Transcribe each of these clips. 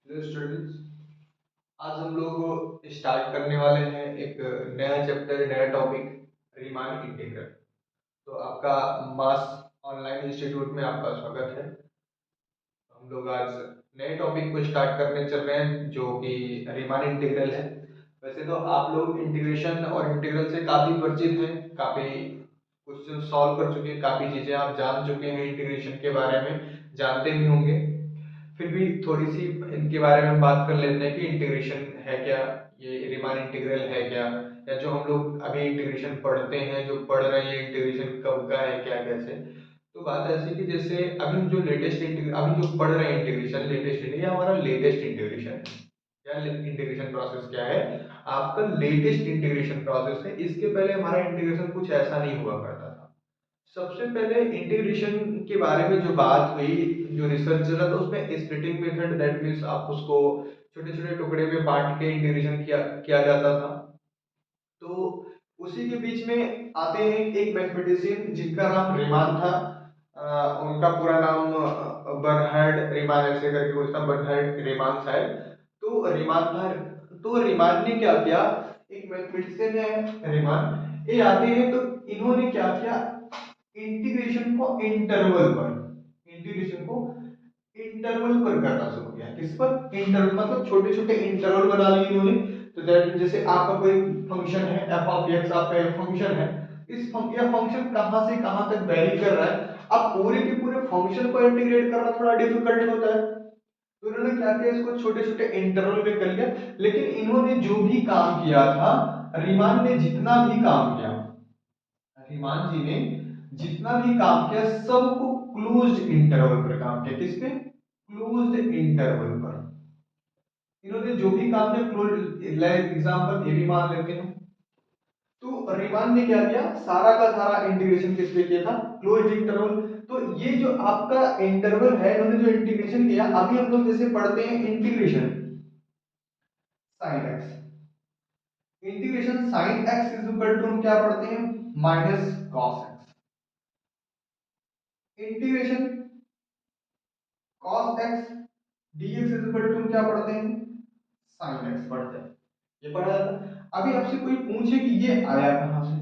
Hello students. आज हम लोग स्टार्ट करने वाले हैं एक नया चैप्टर, नया टॉपिक, रीमान इंटीग्रल। तो आपका मास ऑनलाइन इंस्टीट्यूट में आपका स्वागत है। हम लोग आज नए टॉपिक को स्टार्ट करने चल रहे हैं जो कि रीमान इंटीग्रल है। वैसे तो आप लोग इंटीग्रेशन और इंटीग्रल से काफ़ी परिचित हैं, काफ़ी क्वेश्चन सॉल्व कर चुके हैं, काफ़ी चीज़ें आप जान चुके हैं, इंटीग्रेशन के बारे में जानते भी होंगे। फिर भी थोड़ी सी इनके बारे में हम बात कर लेते हैं कि इंटीग्रेशन है क्या, ये रीमान इंटीग्रल है क्या, या जो हम लोग अभी इंटीग्रेशन पढ़ते हैं, जो पढ़ रहे हैं इंटीग्रेशन कब का है, क्या कैसे। तो बात ऐसी कि जैसे अभी हम जो लेटेस्ट अभी जो पढ़ रहे हैं इंटीग्रेशन, लेटेस्ट ये हमारा लेटेस्ट इंटीग्रेशन है। क्या इंटीग्रेशन प्रोसेस क्या है? आपका लेटेस्ट इंटीग्रेशन प्रोसेस है। इसके पहले हमारा इंटीग्रेशन कुछ ऐसा नहीं हुआ करता था। सबसे पहले इंटीग्रेशन के बारे में जो बात हुई, जो रिसर्च चला, तो उसमें स्प्लिटिंग मेथड, दैट मीन्स आप उसको छोटे छोटे टुकड़े में बांट के इंटीग्रेशन किया किया जाता था। तो उसी के बीच में आते हैं एक मैथमेटिशियन जिनका नाम रीमान था। उनका पूरा नाम बर्नहार्ड रीमान ऐसे करके कुछ था, बर्नहार्ड रीमान शायद। तो रीमान था। तो रीमान ने क्या किया, एक मैथमेटिशियन है रीमान, ये आते हैं तो इन्होंने क्या किया, इंटीग्रेशन को इंटरवल पर करना शुरू किया। किस पर? इंटरवल, मतलब छोटे छोटे इंटरवल बना लिए इन्होंने। तो दैट जैसे आपका कोई फंक्शन है एफ ऑफ एक्स, आपका एक फंक्शन है, यह फंक्शन कहां से कहां तक वेरी कर रहा है। अब पूरे के पूरे फंक्शन को इंटीग्रेट करना थोड़ा डिफिकल्ट होता है। तो इन्होंने क्या किया, इसको छोटे छोटे इंटरवल में कर लिया। लेकिन इन्होंने जो भी काम किया था, रीमान ने जितना भी काम किया, रीमान जी ने जितना भी काम किया, सबको क्लोज्ड इंटरवल पर काम किया। किस पे? क्लोज्ड इंटरवल पर। इन्होंने जो भी काम किया क्लोज्ड, एग्जांपल ये भी मान लेते हैं। तो रीमान ने क्या किया, सारा का सारा इंटीग्रेशन किस पे किया था? Closed interval. तो ये जो आपका इंटरवल है, इन्होंने जो इंटीग्रेशन किया, अभी हम लोग जैसे पढ़ते हैं integration sine x, integration sine x is equal to, हम क्या पढ़ते हैं, minus cos x. Integration cos x dx is equal to, क्या पढ़ते हैं, sin x पढ़ते हैं। ये पढ़ा जाता है। अभी आपसे कोई पूछे कि ये आया कहां से,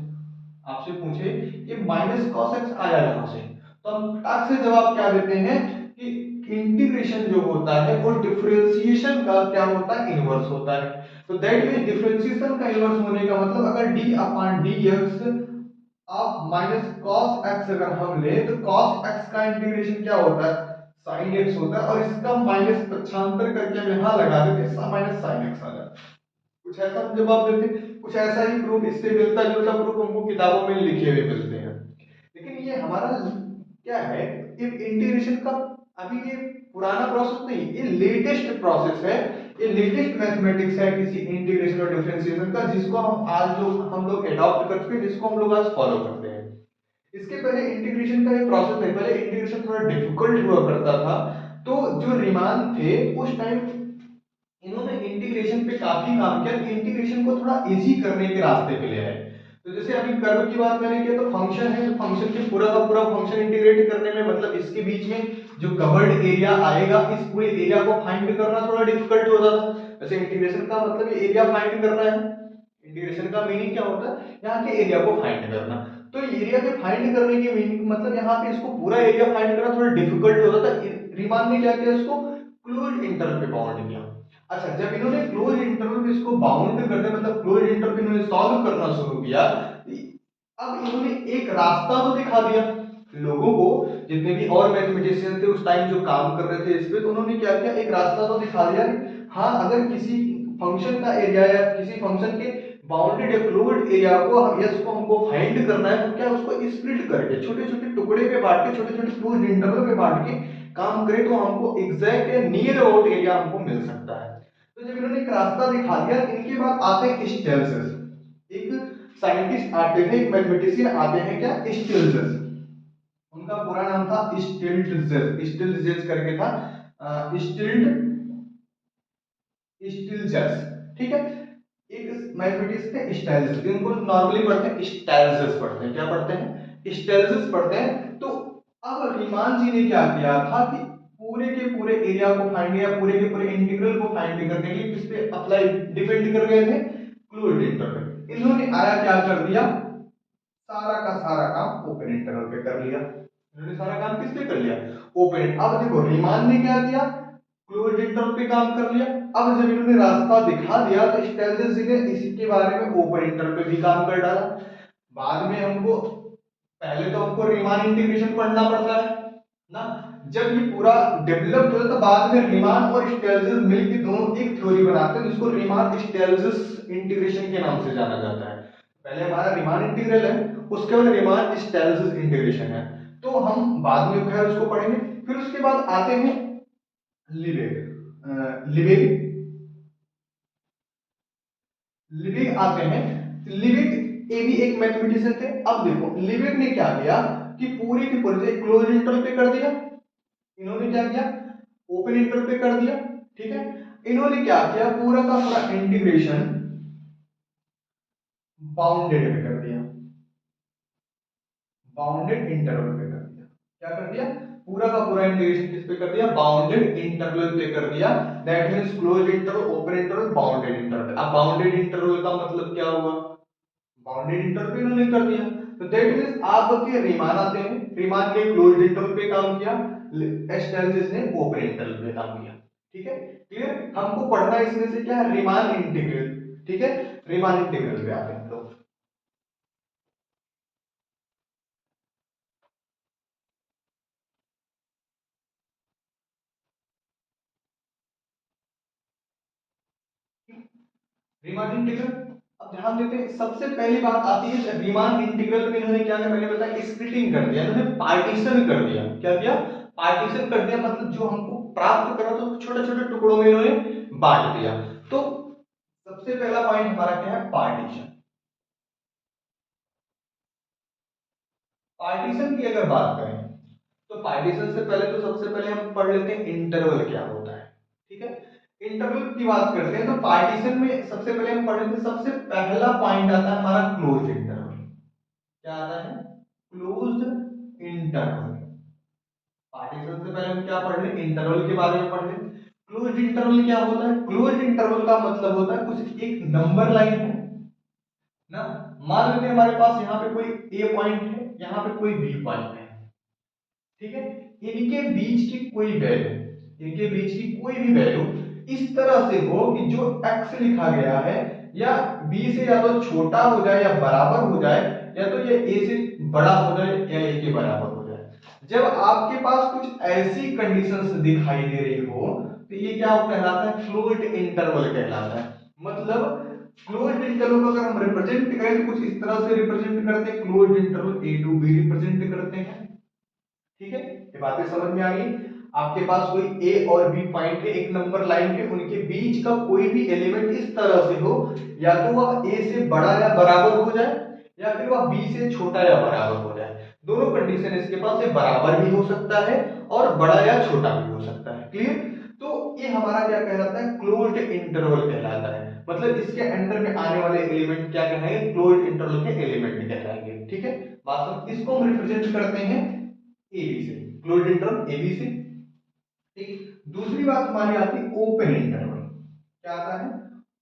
आपसे पूछे ये माइनस cos x आया कहां से, तो हम टक से जवाब क्या देते हैं कि इंटीग्रेशन जो होता है वो डिफरेंशिएशन का क्या होता है, इनवर्स होता है। तो दैट मीन डिफरेंशिएशन का इनवर्स होने का मतलब, अगर d upon dx of minus cos x अगर हम ले, तो cos x का इंटीग्रेशन क्या होता है, sin x होता है। और इसका माइनस पक्षांतर करके हम यहां लगा देते, माइनस sin x आ जाता है। कुछ ऐसा हम जवाब देते, कुछ ऐसा ही प्रूफ, इससे मिलता जुलता प्रूफ हमको किताबों में लिखे हुए मिलते हैं। लेकिन ये हमारा क्या है, इंटीग्रेशन का अभी ये पुराना प्रोसेस नहीं, ये लेटेस्ट प्रोसेस है, ये लेटेस्ट मैथमेटिक्स है किसी इंटीग्रेशन और डिफरेंशिएशन का, जिसको हम लोग एडॉप्ट कर चुके हैं, जिसको हम लोग आज फॉलो करते हैं। इसके पहले इंटीग्रेशन का ये प्रोसेस नहीं, पहले इंटीग्रेशन थोड़ा डिफिकल्ट हुआ करता था। तो जो रीमान थे उस टाइम, इन्होंने इंटीग्रेशन पे काफी काम किया, इंटीग्रेशन को थोड़ा इजी करने के रास्ते पे ले आए। तो जैसे अभी कर्व की बात मैंने किया, तो फंक्शन है, तो फंक्शन के पूरा का पूरा फंक्शन इंटीग्रेट करने में, मतलब इसके बीच में जो कवर्ड एरिया आएगा, इस पूरे एरिया को फाइंड करना थोड़ा डिफिकल्ट होता था। वैसे इंटीग्रेशन का मतलब ये एरिया फाइंड करना है। इंटीग्रेशन का मीनिंग क्या होता है, यहाँ के एरिया को फाइंड करना। तो एरिया के फाइंड करने के मीनिंग मतलब यहाँ पे इसको पूरा एरिया फाइंड करना थोड़ा डिफिकल्ट होता था। रीमान ने क्या किया, इसको क्लोज इंटरवल पे बाउंड किया। अच्छा, जब इन्होंने क्लोज इंटरवल में इसको बाउंड करने, मतलब क्लोज इंटरवल पे इन्होंने सॉल्व करना शुरू किया, अब इन्होंने एक रास्ता तो दिखा दिया लोगों को, जितने भी और मैथमेटिशियन थे उस टाइम जो काम कर रहे थे इस पे, तो उन्होंने क्या किया, एक रास्ता तो दिखा दिया कि हाँ, अगर किसी फंक्शन का एरिया या किसी फंक्शन के बाउंडेड या क्लोज्ड एरिया को हम यस को हमको फाइंड करना है, तो क्या उसको स्प्लिट करके छोटे छोटे टुकड़े में बांट के, छोटे छोटे क्लोज्ड इंटरवल में बांट के काम करें, तो हमको एग्जैक्ट या नियर अबाउट एरिया हमको मिल सकता है। तो जब इन्होंने एक रास्ता दिखा दिया, इनके बाद आते हैं स्टेल्सेस। एक साइंटिस्ट आते हैं, एक मैथमेटिशियन आते हैं, क्या, स्टेल्सेस। उनका पूरा नाम था स्टिल्ट्जेस, स्टिल्ट्जेस करके था, स्टिल्ट स्टिल्ट्जेस, ठीक है। एक मैथमेटिक्स थे स्टाइल्स, इनको नॉर्मली पढ़ते हैं स्टाइल्स पढ़ते हैं, क्या पढ़ते हैं, स्टाइल्स पढ़ते हैं। तो अब रीमान जी ने क्या किया था कि पूरे के पूरे एरिया को फाइंड या पूरे के पूरे इंटीग्रल को फाइंड करने के लिए किस पे अप्लाई डिपेंड कर गए थे, क्लोज्ड इंटरवल। इन्होंने आया क्या कर दिया, सारा का सारा काम ओपन इंटरवल पे कर लिया। इन्होंने सारा काम किस पे कर लिया, ओपन। अब देखो रीमान ने क्या किया, क्लोज्ड इंटरवल पे काम कर लिया। अब जब इन्होंने रास्ता दिखा दिया तो स्टेल्जिस जी ने इसके बारे में ओपन इंटरवल पे भी काम कर डाला। बाद में हमको, पहले तो हमको रीमान इंटीग्रेशन पढ़ना पड़ता है ना, जब ये पूरा डेवलप होता है तो बाद में रीमान और स्टेल्जिस मिलकर दोनों एक थ्योरी बनाते हैं जिसको रीमान स्टेल्जिस इंटीग्रेशन के नाम से जाना जाता है। पहले हमारा रीमान इंटीग्रल है, उसके बाद रीमान स्टेल्जिस इंटीग्रेशन है, तो हम बाद में खैर उसको पढ़ेंगे। फिर उसके बाद आते हैं लिबेग। लिबेग लिबेग आते हैं। लिबेग ये भी एक मैथमेटिशियन थे। अब देखो लिबेग ने क्या किया कि पूरे के पूरे क्लोज इंटरवल पे कर दिया, इन्होंने क्या किया, ओपन इंटरवल पे कर दिया, ठीक है। इन्होंने क्या किया, पूरा का पूरा इंटीग्रेशन बाउंडेड पे कर दिया, बाउंडेड इंटरवल पे कर दिया। क्या कर दिया, पूरा का पूरा इंटीग्रेशन किस पे कर दिया, बाउंडेड इंटरवल पे कर दिया। That means closed interval, open interval, bounded interval. अब बाउंडेड इंटरवल का मतलब क्या हुआ, बाउंडेड इंटरवल पे इन्होंने कर दिया, तो दैट मींस आपके रीमान आते हैं, रीमान ने क्लोज्ड इंटरवल पे काम किया, स्टेल्जिस ने ओपन इंटरवल पे काम किया। ठीक है, क्लियर। हमको पढ़ना इसमें से क्या है, रीमान इंटीग्रल। ठीक है, रीमान इंटीग्रल पे आते हैं लोग। रीमान इंटीग्रल, अब ध्यान देते हैं, सबसे पहली बात आती है रीमान इंटीग्रल में इन्होंने क्या किया, मैंने बताया स्प्लिटिंग कर दिया, इन्होंने पार्टीशन कर दिया। क्या किया, पार्टीशन कर दिया, मतलब जो हमको प्राप्त करा तो छोटे छोटे टुकड़ों में इन्होंने बांट दिया। तो सबसे पहला पॉइंट हमारा क्या है, पार्टीशन। पार्टीशन की अगर बात करें तो पार्टीशन से पहले तो सबसे पहले हम पढ़ लेते हैं इंटरवल क्या होता है। ठीक है, इंटरवल की बात करते हैं तो पार्टीशन में सबसे पहले हम पढ़ लेते हैं, सबसे पहला पॉइंट आता है हमारा क्लोज इंटरवल। क्या आता है, क्लोज्ड इंटरवल। पार्टीशन से पहले हम क्या पढ़ लें, इंटरवल के बारे में पढ़ लें। क्लोज्ड इंटरवल क्या होता है, क्लोज्ड इंटरवल का मतलब होता है कुछ एक नंबर लाइन है ना, मान लेते हैं हमारे पास यहाँ पे कोई ए पॉइंट है, यहाँ पे कोई बी पॉइंट है, ठीक है। इनके बीच की कोई वैल्यू, इनके बीच की कोई भी वैल्यू इस तरह से हो कि जो x लिखा गया है या b से या तो छोटा हो जाए या बराबर हो जाए, या तो ये a से बड़ा हो जाए या a के बराबर हो जाए। जब आपके पास कुछ ऐसी कंडीशंस दिखाई दे रही हो तो ये क्या कहलाता है, क्लोज्ड इंटरवल कहलाता है। मतलब क्लोज्ड इंटरवल को अगर हम रिप्रेजेंट करें तो कुछ इस तरह से रिप्रेजेंट करते हैं, closed interval a to b represent करते हैं। ठीक है, ये बातें समझ में आ गई। आपके पास कोई ए और बी पॉइंट है एक नंबर लाइन के, उनके बीच का कोई भी एलिमेंट इस तरह से हो, या तो वह ए से बड़ा या बराबर हो जाए या फिर वह बी से छोटा या बराबर हो जाए। दोनों कंडीशन इसके पास है, बराबर भी हो सकता है और बड़ा या छोटा भी हो सकता है। क्लियर, तो ये हमारा क्या कहलाता है, क्लोज्ड इंटरवल कहलाता है। मतलब इसके अंदर में आने वाले एलिमेंट क्या कहेंगे, क्लोज्ड इंटरवल के एलिमेंट कहलाएंगे। ठीक है, बात समझ, इसको हम रिप्रेजेंट करते हैं एबी से, क्लोज्ड इंटरवल एबी से। ठीक, दूसरी बात हमारी आती है ओपन इंटरवल। क्या आता है,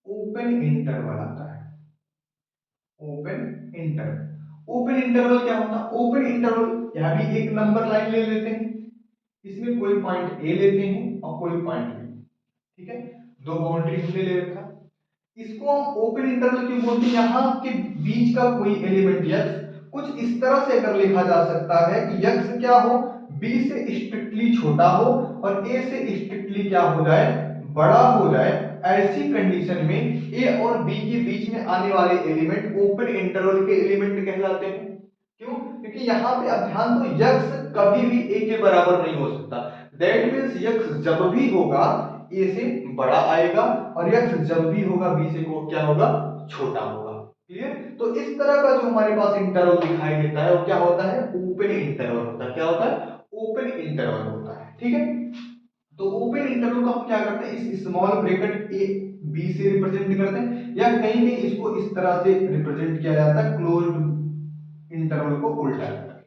ओपन इंटरवल आता है, ओपन इंटरवल। ओपन इंटरवल क्या होता है, ओपन इंटरवल यहां भी एक नंबर लाइन ले लेते हैं, इसमें कोई पॉइंट ए लेते हैं और कोई पॉइंट बी। ठीक है, दो बाउंड्री हमने ले रखा, इसको हम ओपन इंटरवल क्यों बोलते हैं, यहाँ के बीच का कोई एलिमेंट यक्स कुछ इस तरह से अगर लिखा जा सकता है कि यक्स क्या हो, बी से स्ट्रिक्टली छोटा हो और ए से स्ट्रिक्टली क्या हो जाए, बड़ा हो जाए। ऐसी कंडीशन में ए और बी के बीच में आने वाले एलिमेंट ओपन इंटरवल के एलिमेंट कहलाते हैं। क्यों, क्योंकि यहाँ पे अब ध्यान दो, यक्स कभी भी ए के बराबर नहीं हो सकता। दैट मींस यक्स जब भी होगा ए से बड़ा आएगा और यक्स जब भी होगा बी से को क्या होगा, छोटा होगा। क्लियर, तो इस तरह का जो हमारे पास इंटरवल दिखाई देता है वो क्या होता है, ओपन इंटरवल होता है। क्या होता है, ओपन इंटरवल होता है। ठीक है, तो ओपन इंटरवल को हम क्या करते हैं, इस स्मॉल ब्रैकेट ए बी से रिप्रेजेंट करते हैं, या कहीं कहीं इसको इस तरह से रिप्रेजेंट किया जाता है, क्लोज्ड इंटरवल को उल्टा करके।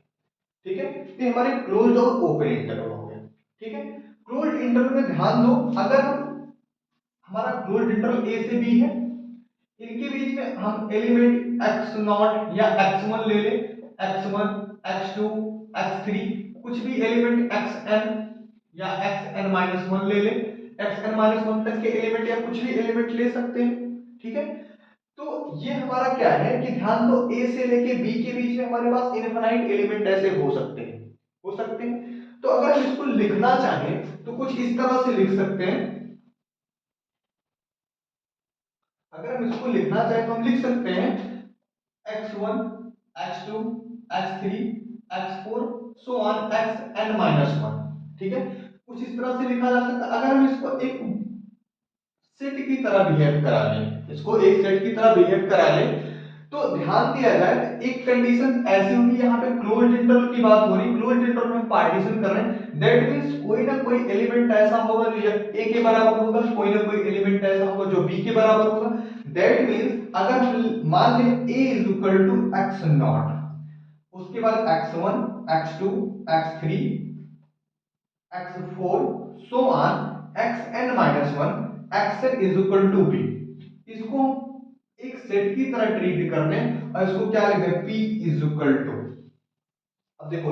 ठीक है, ये हमारे क्लोज्ड और ओपन इंटरवल हो गए। ठीक है, क्लोज्ड इंटरवल में ध्यान दो, अगर हम हमारा क्लोज्ड इंटरवल ए से बी है, इनके बीच में हम एलिमेंट एक्स नॉट या एक्स वन ले ले, x one, x two, x three, कुछ भी एलिमेंट एक्स एन या एक्स एन माइनस वन ले ले, एक्स एन माइनस वन तक के एलिमेंट या कुछ भी एलिमेंट ले सकते हैं, ठीक है। तो ये हमारा क्या है कि ध्यान दो, ए से लेके बी के बीच में हमारे पास इनफाइनाइट एलिमेंट ऐसे हो सकते हैं। तो अगर हम इसको लिखना चाहें तो कुछ इस तरह से लिख सकते हैं, अगर हम इसको लिखना चाहें तो हम लिख सकते हैं x1, x2, x3, x4 so on xn minus one, ठीक है। कुछ इस तरह से लिखा जा सकता है। अगर हम इसको एक सेट की तरह बिहेव करा लें, इसको एक सेट की तरह बिहेव करा लें, तो ध्यान दिया जाए एक कंडीशन ऐसी होगी, यहाँ पे क्लोज्ड इंटरवल की बात हो रही, क्लोज्ड इंटरवल में पार्टीशन कर रहे हैं, दैट मींस कोई ना कोई एलिमेंट ऐसा होगा जो ए के बराबर होगा, कोई ना कोई एलिमेंट ऐसा होगा जो बी के बराबर होगा। दैट मींस अगर हम मान लें a is equal to x naught, उसके बाद x1, x2, x3, x4 so on xn minus one, xn is equal to b, इसको एक सेट की तरह ट्रीट करने और इसको क्या लिखते हैं p इज इक्वल टू, अब देखो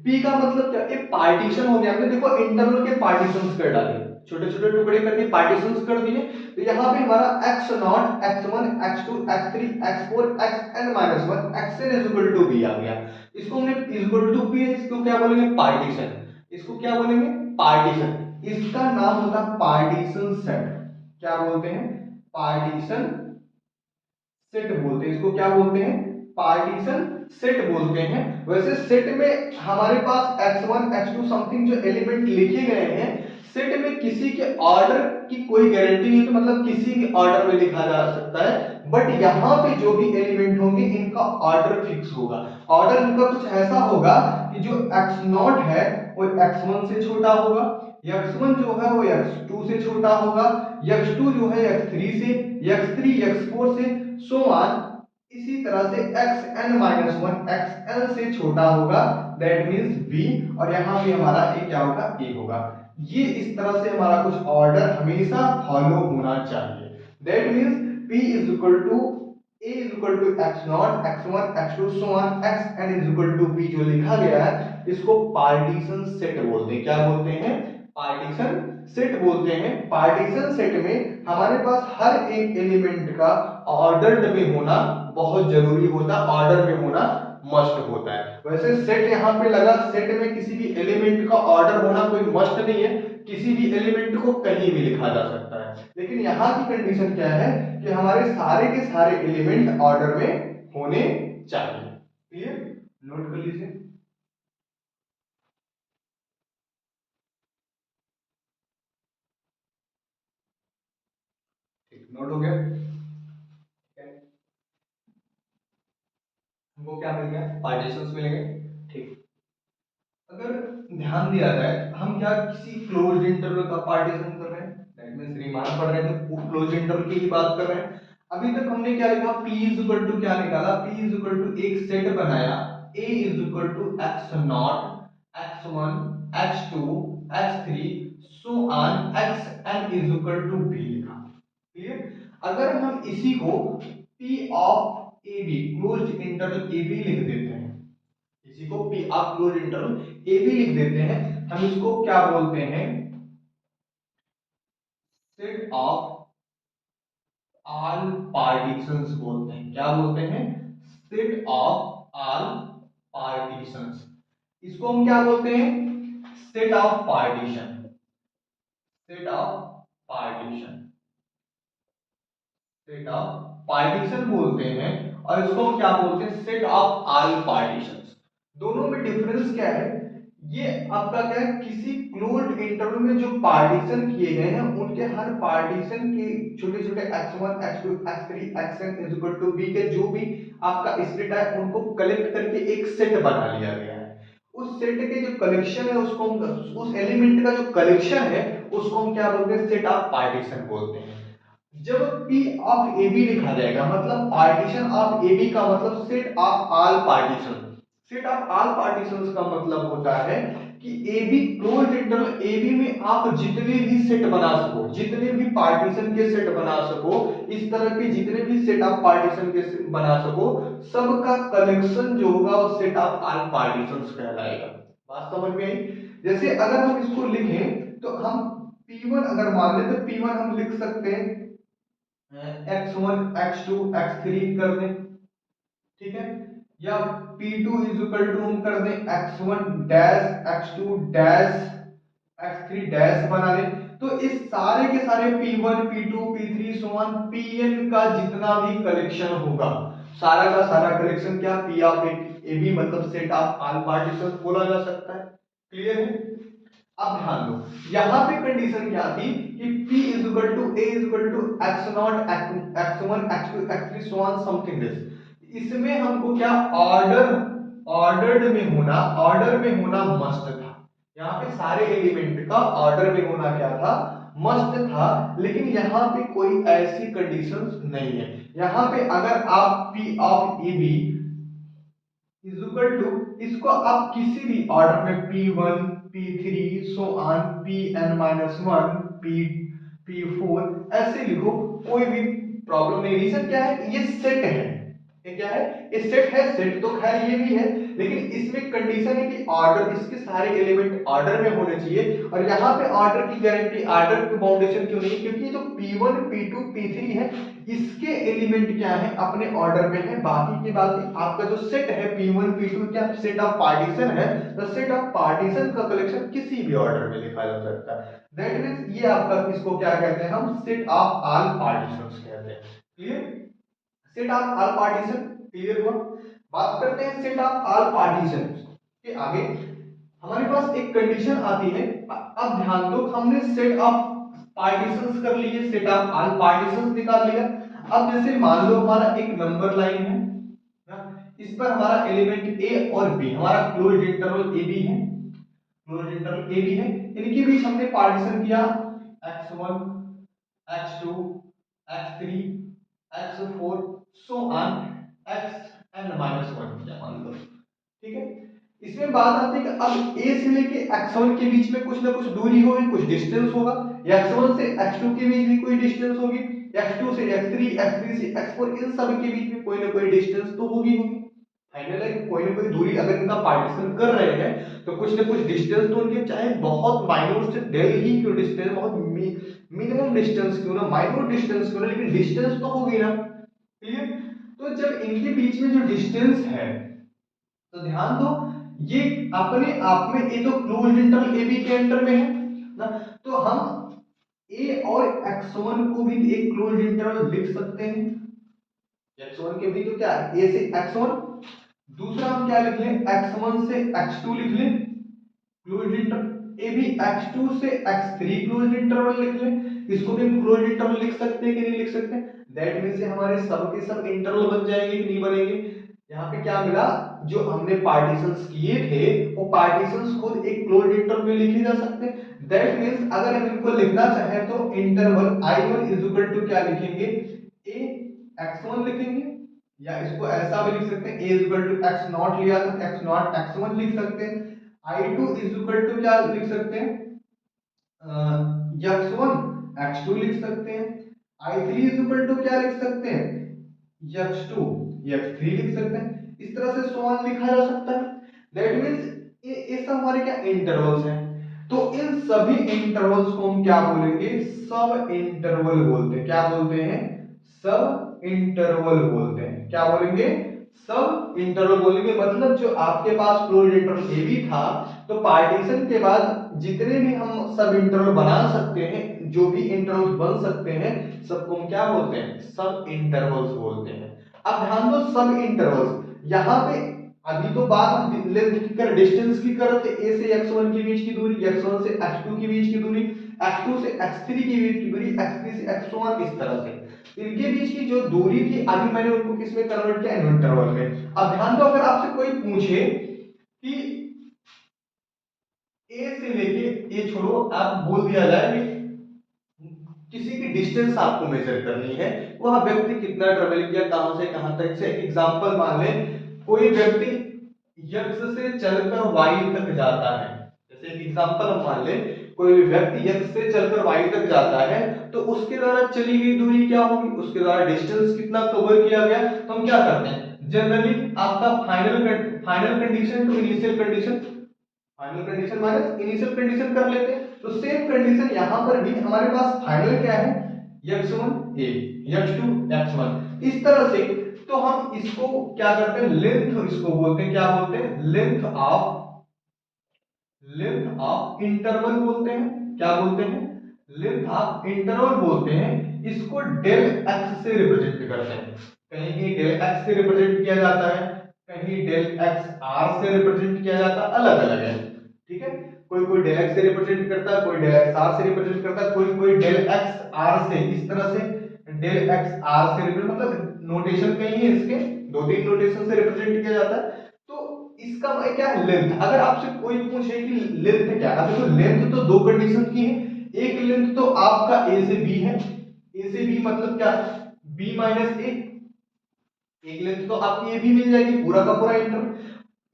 p का मतलब क्या, ये पार्टीशन हो गया, हमने देखो इंटरवल के पार्टीशंस कर डाले, छोटे छोटे टुकड़े करके पार्टीशंस कर दिए। तो यहाँ पे हमारा x naught, x1, x2, x3, x4, xn minus one, xn is equal to b आ गया। इसको हमने इज इक्वल टू p, इसको क्या बोलेंगे पार्टीशन, इसको क्या बोलेंगे पार्टीशन, इसका नाम होता है पार्टीशन सेट, क्या बोलते हैं पार्टीशन सेट बोलते हैं, इसको क्या बोलते हैं पार्टीशन सेट बोलते हैं। वैसे सेट में हमारे पास x1, x2 समथिंग जो एलिमेंट लिखे गए हैं, सेट में किसी के ऑर्डर की कोई गारंटी नहीं, तो मतलब किसी के ऑर्डर में लिखा जा सकता है, बट यहाँ पे जो भी एलिमेंट होंगे इनका ऑर्डर फिक्स होगा। ऑर्डर इनका कुछ ऐसा होगा कि जो x0 है वो x1 से छोटा होगा, x1 जो है वो x2 से छोटा होगा, x2 जो है x3 से, x3 x4 से, सो ऑन इसी तरह से xn माइनस वन xn से छोटा होगा, दैट मींस b, और यहां पे हमारा a क्या होगा a होगा। ये इस तरह से हमारा कुछ ऑर्डर हमेशा फॉलो होना चाहिए, that means p is equal to a is equal to x naught, x1, x2 so on xn is equal to b जो लिखा गया है, इसको पार्टीशन सेट बोलते हैं, क्या बोलते हैं पार्टीशन सेट बोलते हैं। पार्टीशन सेट में हमारे पास हर एक एलिमेंट का ऑर्डर्ड में होना बहुत जरूरी होता है, ऑर्डर में होना मस्ट होता है। वैसे सेट यहाँ पे लगा, सेट में किसी भी एलिमेंट का ऑर्डर होना कोई मस्ट नहीं है, किसी भी एलिमेंट को कहीं भी लिखा जा सकता है, लेकिन यहाँ की कंडीशन क्या है कि हमारे सारे के सारे एलिमेंट ऑर्डर में होने चाहिए। क्लियर, नोट कर लीजिए। ठीक, नोट हो गया। हमको क्या मिल गया पार्टीशंस मिल गए, ठीक। अगर ध्यान दिया जाए हम क्या किसी क्लोज्ड इंटरवल का पार्टीशन कर रहे हैं, दैट मींस रीमान पढ़ रहे हैं तो क्लोज्ड इंटरवल की ही बात कर रहे हैं। अभी तक हमने क्या लिखा p इज इक्वल टू क्या निकाला, p इज इक्वल टू एक सेट बनाया, a is equal to x naught, x1, x2, x3 so on xn is equal to b लिखा। क्लियर, अगर हम इसी को p of ab closed interval ab लिख देते हैं, इसी को पी आप क्लोज इंटरवल ए बी लिख देते हैं, हम इसको क्या बोलते हैं सेट ऑफ ऑल पार्टीशंस बोलते हैं, क्या बोलते हैं सेट ऑफ ऑल पार्टीशंस, इसको हम क्या बोलते हैं set of partition, set of partition, set of partition बोलते हैं, और इसको हम क्या बोलते हैं सेट ऑफ ऑल पार्टीशंस। दोनों में डिफरेंस क्या है, ये आपका क्या है किसी क्लोज्ड इंटरवल में जो पार्टीशन किए गए हैं उनके हर पार्टीशन के छोटे छोटे x1, x2, x3, xn is equal to b के जो भी आपका स्प्लिट है उनको कलेक्ट करके एक सेट बना लिया गया है। उस सेट के जो कलेक्शन है उसको हम, उस एलिमेंट का जो कलेक्शन है उसको हम क्या बोलते हैं सेट ऑफ पार्टीशन बोलते हैं। जब P ऑफ AB लिखा जाएगा मतलब पार्टीशन ऑफ AB का मतलब set of all partition, set of all partitions का मतलब होता है कि A B close interval A B में आप जितने भी सेट बना सको, जितने भी पार्टीशन के सेट बना सको, इस तरह के जितने भी सेट आप पार्टीशन के बना सको, सबका कलेक्शन जो होगा वो सेट ऑफ ऑल पार्टीशंस कहलाएगा। बात समझ में आई? जैसे अगर हम इसको लिखें तो हम P1 अगर मान लें तो P1 हम लिख सकते हैं x1 x2 x3 कर दें, ठीक है, या P2 इज इक्वल टू हम कर दें x1 dash x2 dash x3 dash बना लें। तो इस सारे के सारे P1 P2 P3 so on Pn का जितना भी कलेक्शन होगा, सारा का सारा कलेक्शन क्या P ऑफ ए बी मतलब सेट ऑफ ऑल पार्टीशन बोला जा सकता है। क्लियर है? अब ध्यान दो, यहां पे कंडीशन क्या थी कि P is equal to A is equal to x0 x1 x2 x3 so on something this. इसमें हमको क्या ऑर्डर्ड में होना मस्ट था। यहाँ पे सारे एलिमेंट का ऑर्डर में होना क्या था, मस्ट था। लेकिन यहाँ पे कोई ऐसी कंडीशंस नहीं है। यहाँ पे अगर आप P of A B is equal to, इसको आप किसी भी ऑर्डर में P1 P3 so on Pn-1 P4 ऐसे लिखो, कोई भी प्रॉब्लम नहीं। रीजन क्या है, ये सेट है, ये क्या है, ये सेट है। सेट तो खैर ये भी है, लेकिन इसमें कंडीशन है कि ऑर्डर, इसके सारे एलिमेंट ऑर्डर में होने चाहिए। और यहाँ पे ऑर्डर की गारंटी, ऑर्डर की बाउंडेशन क्यों नहीं, क्योंकि जो P1 P2 P3 है इसके एलिमेंट क्या है, अपने ऑर्डर में है। बाकी की बाकी आपका जो सेट है P1 P2 क्या सेट ऑफ पार्टीशन है, तो सेट ऑफ पार्टीशन का कलेक्शन किसी भी ऑर्डर में लिखा जा सकता है। दैट मींस ये आपका, इसको क्या कहते हैं हम, सेट ऑफ ऑल पार्टीशंस कहते हैं। Clear? Set of all partition clear हुआ? बात करते हैं सेट ऑफ ऑल पार्टीशन के आगे। हमारे पास एक कंडीशन आती है, अब ध्यान दो, हमने सेट ऑफ पार्टीशंस कर लिए, सेट ऑफ ऑल पार्टीशंस निकाल लिया। अब जैसे मान लो हमारा एक नंबर लाइन है ना, इस पर हमारा एलिमेंट ए और बी, हमारा क्लोज्ड इंटरवल ए बी है, क्लोज्ड इंटरवल ए बी है, इनके बीच हमने पार्टीशन किया x1 x2 x3 x4 so on xn-1 क्या मान लो, ठीक है। इसमें बात आती है कि अब a से लेके x1 के बीच में कुछ ना कुछ दूरी होगी, कुछ डिस्टेंस होगा, x1 से x2 के बीच भी कोई डिस्टेंस होगी, x2 से x3 x3 से x4 इन सब के बीच में कोई ना कोई डिस्टेंस तो होगी होगी। फाइनल है कि कोई ना कोई दूरी अगर इनका पार्टीशन कर रहे हैं तो कुछ ना कुछ डिस्टेंस तो उनके, चाहे बहुत माइनर से डेल ही क्यों डिस्टेंस, बहुत मिनिमम डिस्टेंस क्यों ना, माइनर डिस्टेंस क्यों ना, लेकिन डिस्टेंस तो होगी ना। क्लियर? तो जब इनके बीच में जो डिस्टेंस है, तो ध्यान दो, ये अपने आप में, ये तो क्लोज्ड इंटरवल ए बी के अंडर में है ना, तो हम ए और x1 को भी एक क्लोज्ड इंटरवल लिख सकते हैं। x1 के भी तो क्या है, a से x1, दूसरा हम क्या लिख लें, x1 से x2 लिख लें क्लोज्ड इंटरवल, ए भी x2 से x3 क्लोज्ड इंटरवल लिख लें, इसको भी हम क्लोज्ड इंटरवल लिख सकते हैं कि नहीं लिख सकते? दैट मींस से हमारे सब के सब इंटरवल बन जाएंगे कि नहीं बनेंगे? यहाँ पे क्या मिला, जो हमने पार्टीशंस किए थे वो पार्टीशंस खुद एक क्लोज्ड इंटरवल में लिखे जा सकते हैं। दैट मींस अगर हम इनको लिखना चाहें तो interval I1 is equal to क्या लिखेंगे, a x1 लिखेंगे, या इसको ऐसा भी लिख सकते हैं a is equal to x naught लिया तो x नॉट x1 लिख सकते हैं। I2 इज इक्वल टू क्या लिख सकते हैं, x1 x2 लिख सकते हैं। I3 इज इक्वल टू क्या लिख सकते हैं, x2 x3 लिख सकते हैं। इस तरह से सो ऑन लिखा जा सकता है। दैट मींस ये सब हमारे क्या इंटरवल्स हैं। तो इन सभी इंटरवल्स को हम क्या बोलेंगे, सब इंटरवल बोलते हैं। क्या बोलते हैं, सब इंटरवल बोलते हैं। क्या बोलेंगे, सब इंटरवल बोलेंगे। मतलब जो आपके पास क्लोज्ड इंटरवल ए बी था, तो पार्टीशन के बाद जितने भी हम सब इंटरवल बना सकते हैं, जो भी इंटरवल बन सकते हैं, सबको हम क्या बोलते हैं, सब इंटरवल्स बोलते हैं। अब ध्यान दो, सब इंटरवल्स, यहाँ पे अभी तो बात हम लेंथ की कर, डिस्टेंस की कर रहे थे, a से x1 के बीच की दूरी, x1 से x2 के बीच की दूरी, x2 से x3 के बीच की दूरी, x3 से x1, इस तरह से इनके बीच की जो दूरी थी, अभी मैंने उनको किस में कन्वर्ट किया, इंटरवल में। अब ध्यान दो, अगर आपसे कोई पूछे कि a से लेके, a छोड़ो, आप बोल दिया जाए कि किसी की डिस्टेंस आपको मेजर करनी है, वह व्यक्ति कितना ट्रेवल किया, कहां से कहां तक। से एग्जांपल मान ले, कोई व्यक्ति x से चलकर y तक जाता है, जैसे एक एग्जांपल हम मान लें, कोई भी व्यक्ति x से चलकर y तक जाता है तो उसके द्वारा चली गई दूरी क्या होगी, उसके द्वारा डिस्टेंस कितना कवर किया गया। तो हम क्या करते हैं, जनरली आपका final condition to initial condition, final condition minus initial condition कर लेते हैं। तो सेम कंडीशन यहां पर भी हमारे पास फाइनल क्या है, x1 a x2 x1, इस तरह से। तो हम इसको क्या करते हैं, लेंथ इसको बोलते हैं, क्या बोलते हैं, लेंथ ऑफ इंटरवल बोलते हैं। क्या बोलते हैं, लेंथ ऑफ इंटरवल बोलते हैं। इसको डेल एक्स से रिप्रेजेंट करते हैं। कहीं कहीं डेल एक्स से रिप्रेजेंट किया जाता है, कहीं डेल एक्स आर से रिप्रेजेंट किया जाता है, अलग अलग है। ठीक है, कोई कोई डेल एक्स से रिप्रेजेंट करता है, कोई डेल एक्स आर से रिप्रेजेंट करता है, कोई कोई डेल एक्स आर से, इस तरह से डेल एक्स आर से रिप्रेजेंट, मतलब नोटेशन कहीं है इसके, दो तीन नोटेशन से रिप्रेजेंट किया जाता है। तो इसका क्या है, लेंथ। अगर आपसे कोई पूछे कि लेंथ क्या है, देखो लेंथ तो दो कंडीशन की है। एक लेंथ तो आपका ए से बी है, ए से बी मतलब क्या, बी माइनस ए। एक लेंथ तो आपकी ये भी मिल जाएगी, पूरा का पूरा इंटरवल।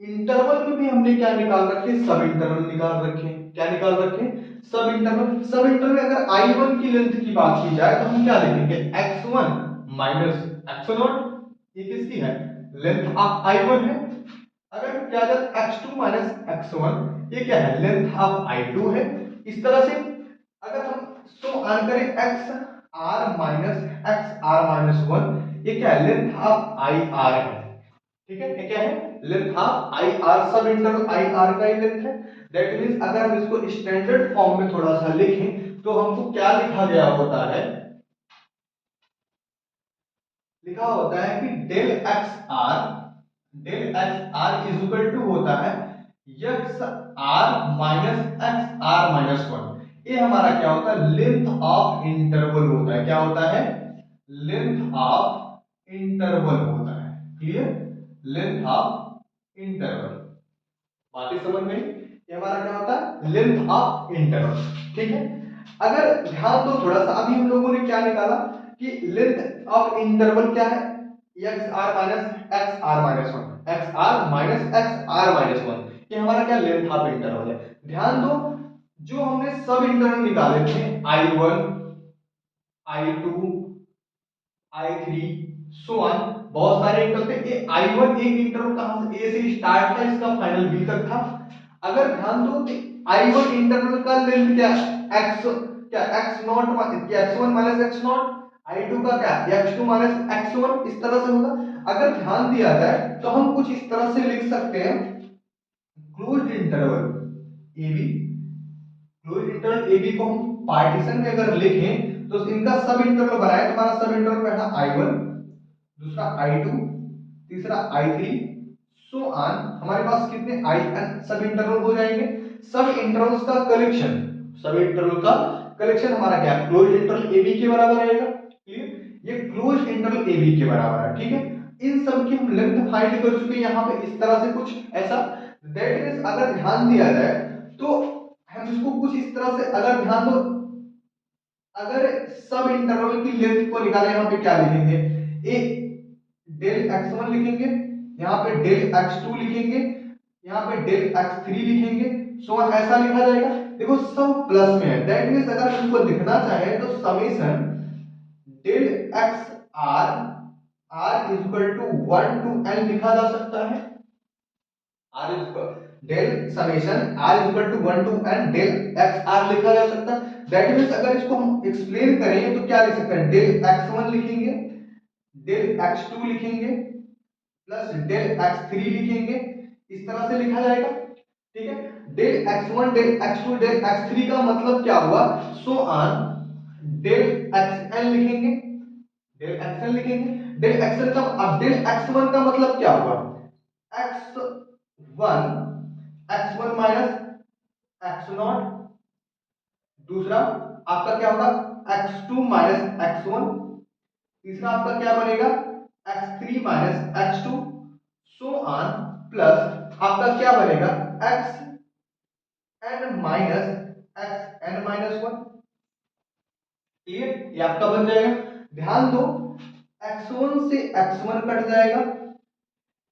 इंटरवल में भी हमने क्या निकाल रखे, सब इंटरवल निकाल रखे। क्या निकाल रखे, सब इंटरवल। सब इंटरवल में अगर I1 की लेंथ की बात की जाए तो हम क्या लिखेंगे, x1 माइनस x0, ये किसकी है, लेंथ ऑफ I1 है। अगर क्या जाए x2 माइनस x1, ये क्या है, लेंथ ऑफ I2 है। इस तरह से अगर हम सो आन करें x r minus x r minus 1, ये क्या है, लेंथ ऑफ I r है। ठीक है, ये क्या है, लेंथ ऑफ I r, सब इंटरवल I r का ही लेंथ है। दैट मींस अगर हम इसको स्टैंडर्ड फॉर्म में थोड़ा सा लिखें तो हमको क्या लिखा गया होता है, लिखा होता है कि del x are is equal to होता है x are minus x are minus 1। ये हमारा क्या होता है, लेंथ ऑफ इंटरवल होता है। क्या होता है, लेंथ ऑफ इंटरवल होता है। क्लियर, लेंथ ऑफ इंटरवल, बातें समझ में, ये हमारा क्या होता है, लेंथ ऑफ इंटरवल। ठीक है, अगर ध्यान दो थोड़ा सा, अभी हम लोगों ने क्या निकाला कि लेंथ ऑफ इंटरवल क्या है, x are minus x are minus 1, x are minus x are minus 1, ये हमारा क्या, लेंथ ऑफ इंटरवल है। ध्यान दो, जो हमने सब इंटरवल निकाले थे, I1 I2 I3 so on, बहुत सारे इंटरवल थे। ये I1 एक इंटरवल कहां से, ए से स्टार्ट था, इसका फाइनल बी तक था। अगर ध्यान दो कि I1 इंटरवल का लेंथ क्या, x, क्या x0 क्या x1 माइनस x0, I2 का क्या x2 माइनस x1, इस तरह से होगा। अगर ध्यान दिया जाए तो हम कुछ इस तरह से लिख सकते हैं, closed interval AB, closed interval AB को हम पार्टीशन में अगर लिखें तो इनका सब इंटरवल बनाए तो हमारा सब इंटरवल पहला I1, दूसरा I2, तीसरा I3 सो ऑन। हमारे पास कितने IN सब इंटरवल हो जाएंगे, सब इंटरवल्स का कलेक्शन, सब इंटरवल का कलेक्शन हमारा क्या, क्लोज्ड इंटरवल AB के बराबर आएगा। क्लियर, ये क्लोज्ड इंटरवल AB के बराबर है। ठीक है, इन सब की हम लेंथ फाइंड कर चुके हैं यहां पे, इस तरह से कुछ ऐसा। दैट मींस अगर ध्यान दिया जाए तो हम इसको कुछ इस तरह से, अगर ध्यान दो, अगर सब इंटरवल की लेंथ को निकालें, यहां पे क्या लिखेंगे, ए डेल x1 लिखेंगे, यहाँ पे डेल x2 लिखेंगे, यहाँ पे डेल x3 लिखेंगे, सो ऑन, ऐसा लिखा जाएगा। देखो सब प्लस में है, दैट मींस अगर हम इसको लिखना चाहे तो summation del x r r is equal to 1 to n लिखा जा सकता है। r is del summation r is equal to 1 to n del x r लिखा जा सकता है। दैट मींस अगर इसको हम एक्सप्लेन करें तो क्या लिख सकते हैं, डेल x1 लिखेंगे, डेल x2 लिखेंगे, प्लस डेल x3 लिखेंगे, इस तरह से लिखा जाएगा। ठीक है, del x1 del x2 del x3 का मतलब क्या हुआ, सो ऑन, डेल xn लिखेंगे, डेल xn लिखेंगे, डेल xn का, अब डेल x1 का मतलब क्या हुआ, x1 x1 माइनस x0, दूसरा आपका क्या होगा x2 माइनस x1, तीसरा आपका क्या बनेगा x3 minus x2 so on, plus आपका क्या बनेगा xn minus xn minus 1। Clear, ये आपका बन जाएगा। ध्यान दो, x1 से x1 कट जाएगा,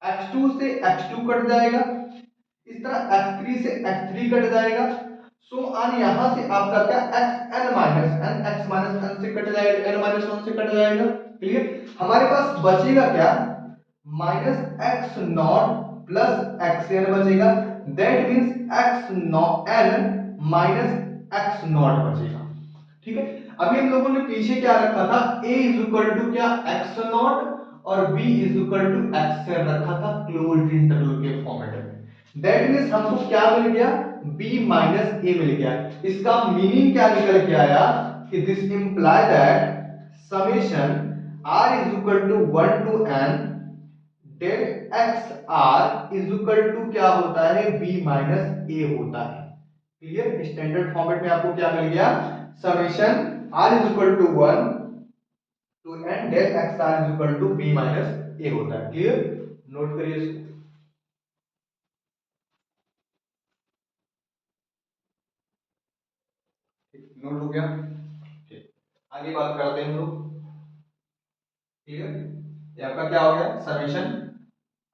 x2 से x2 कट जाएगा, इस तरह x3 से x3 कट जाएगा, सो ऑन यहां से आपका क्या xn minus n, x minus n से कट जाएगा, n माइनस 1 से कट जाएगा। क्लियर, हमारे पास बचेगा क्या, minus x naught plus x n बचेगा, that means x naught n minus x naught बचेगा। ठीक है, अभी हम लोगों ने पीछे क्या रखा था, a इज इक्वल टू क्या एक्स नॉट और b is equal to x n रखा था क्लोज्ड इंटरवल के फॉर्मेट में। दैट मीन्स हमको क्या मिल गया, b माइनस a मिल गया। इसका मीनिंग क्या निकल के आया कि this imply that summation r is equal to 1 to n del x are is equal to क्या होता है, b माइनस a होता है। क्लियर, स्टैंडर्ड फॉर्मेट में आपको क्या मिल गया, summation r is equal to 1 to n del x are is equal to b minus a होता है। क्लियर, नोट करिए इसको। नोट हो गया, ठीक, आगे बात करते हैं हम लोग। क्लियर, ये आपका क्या हो गया, summation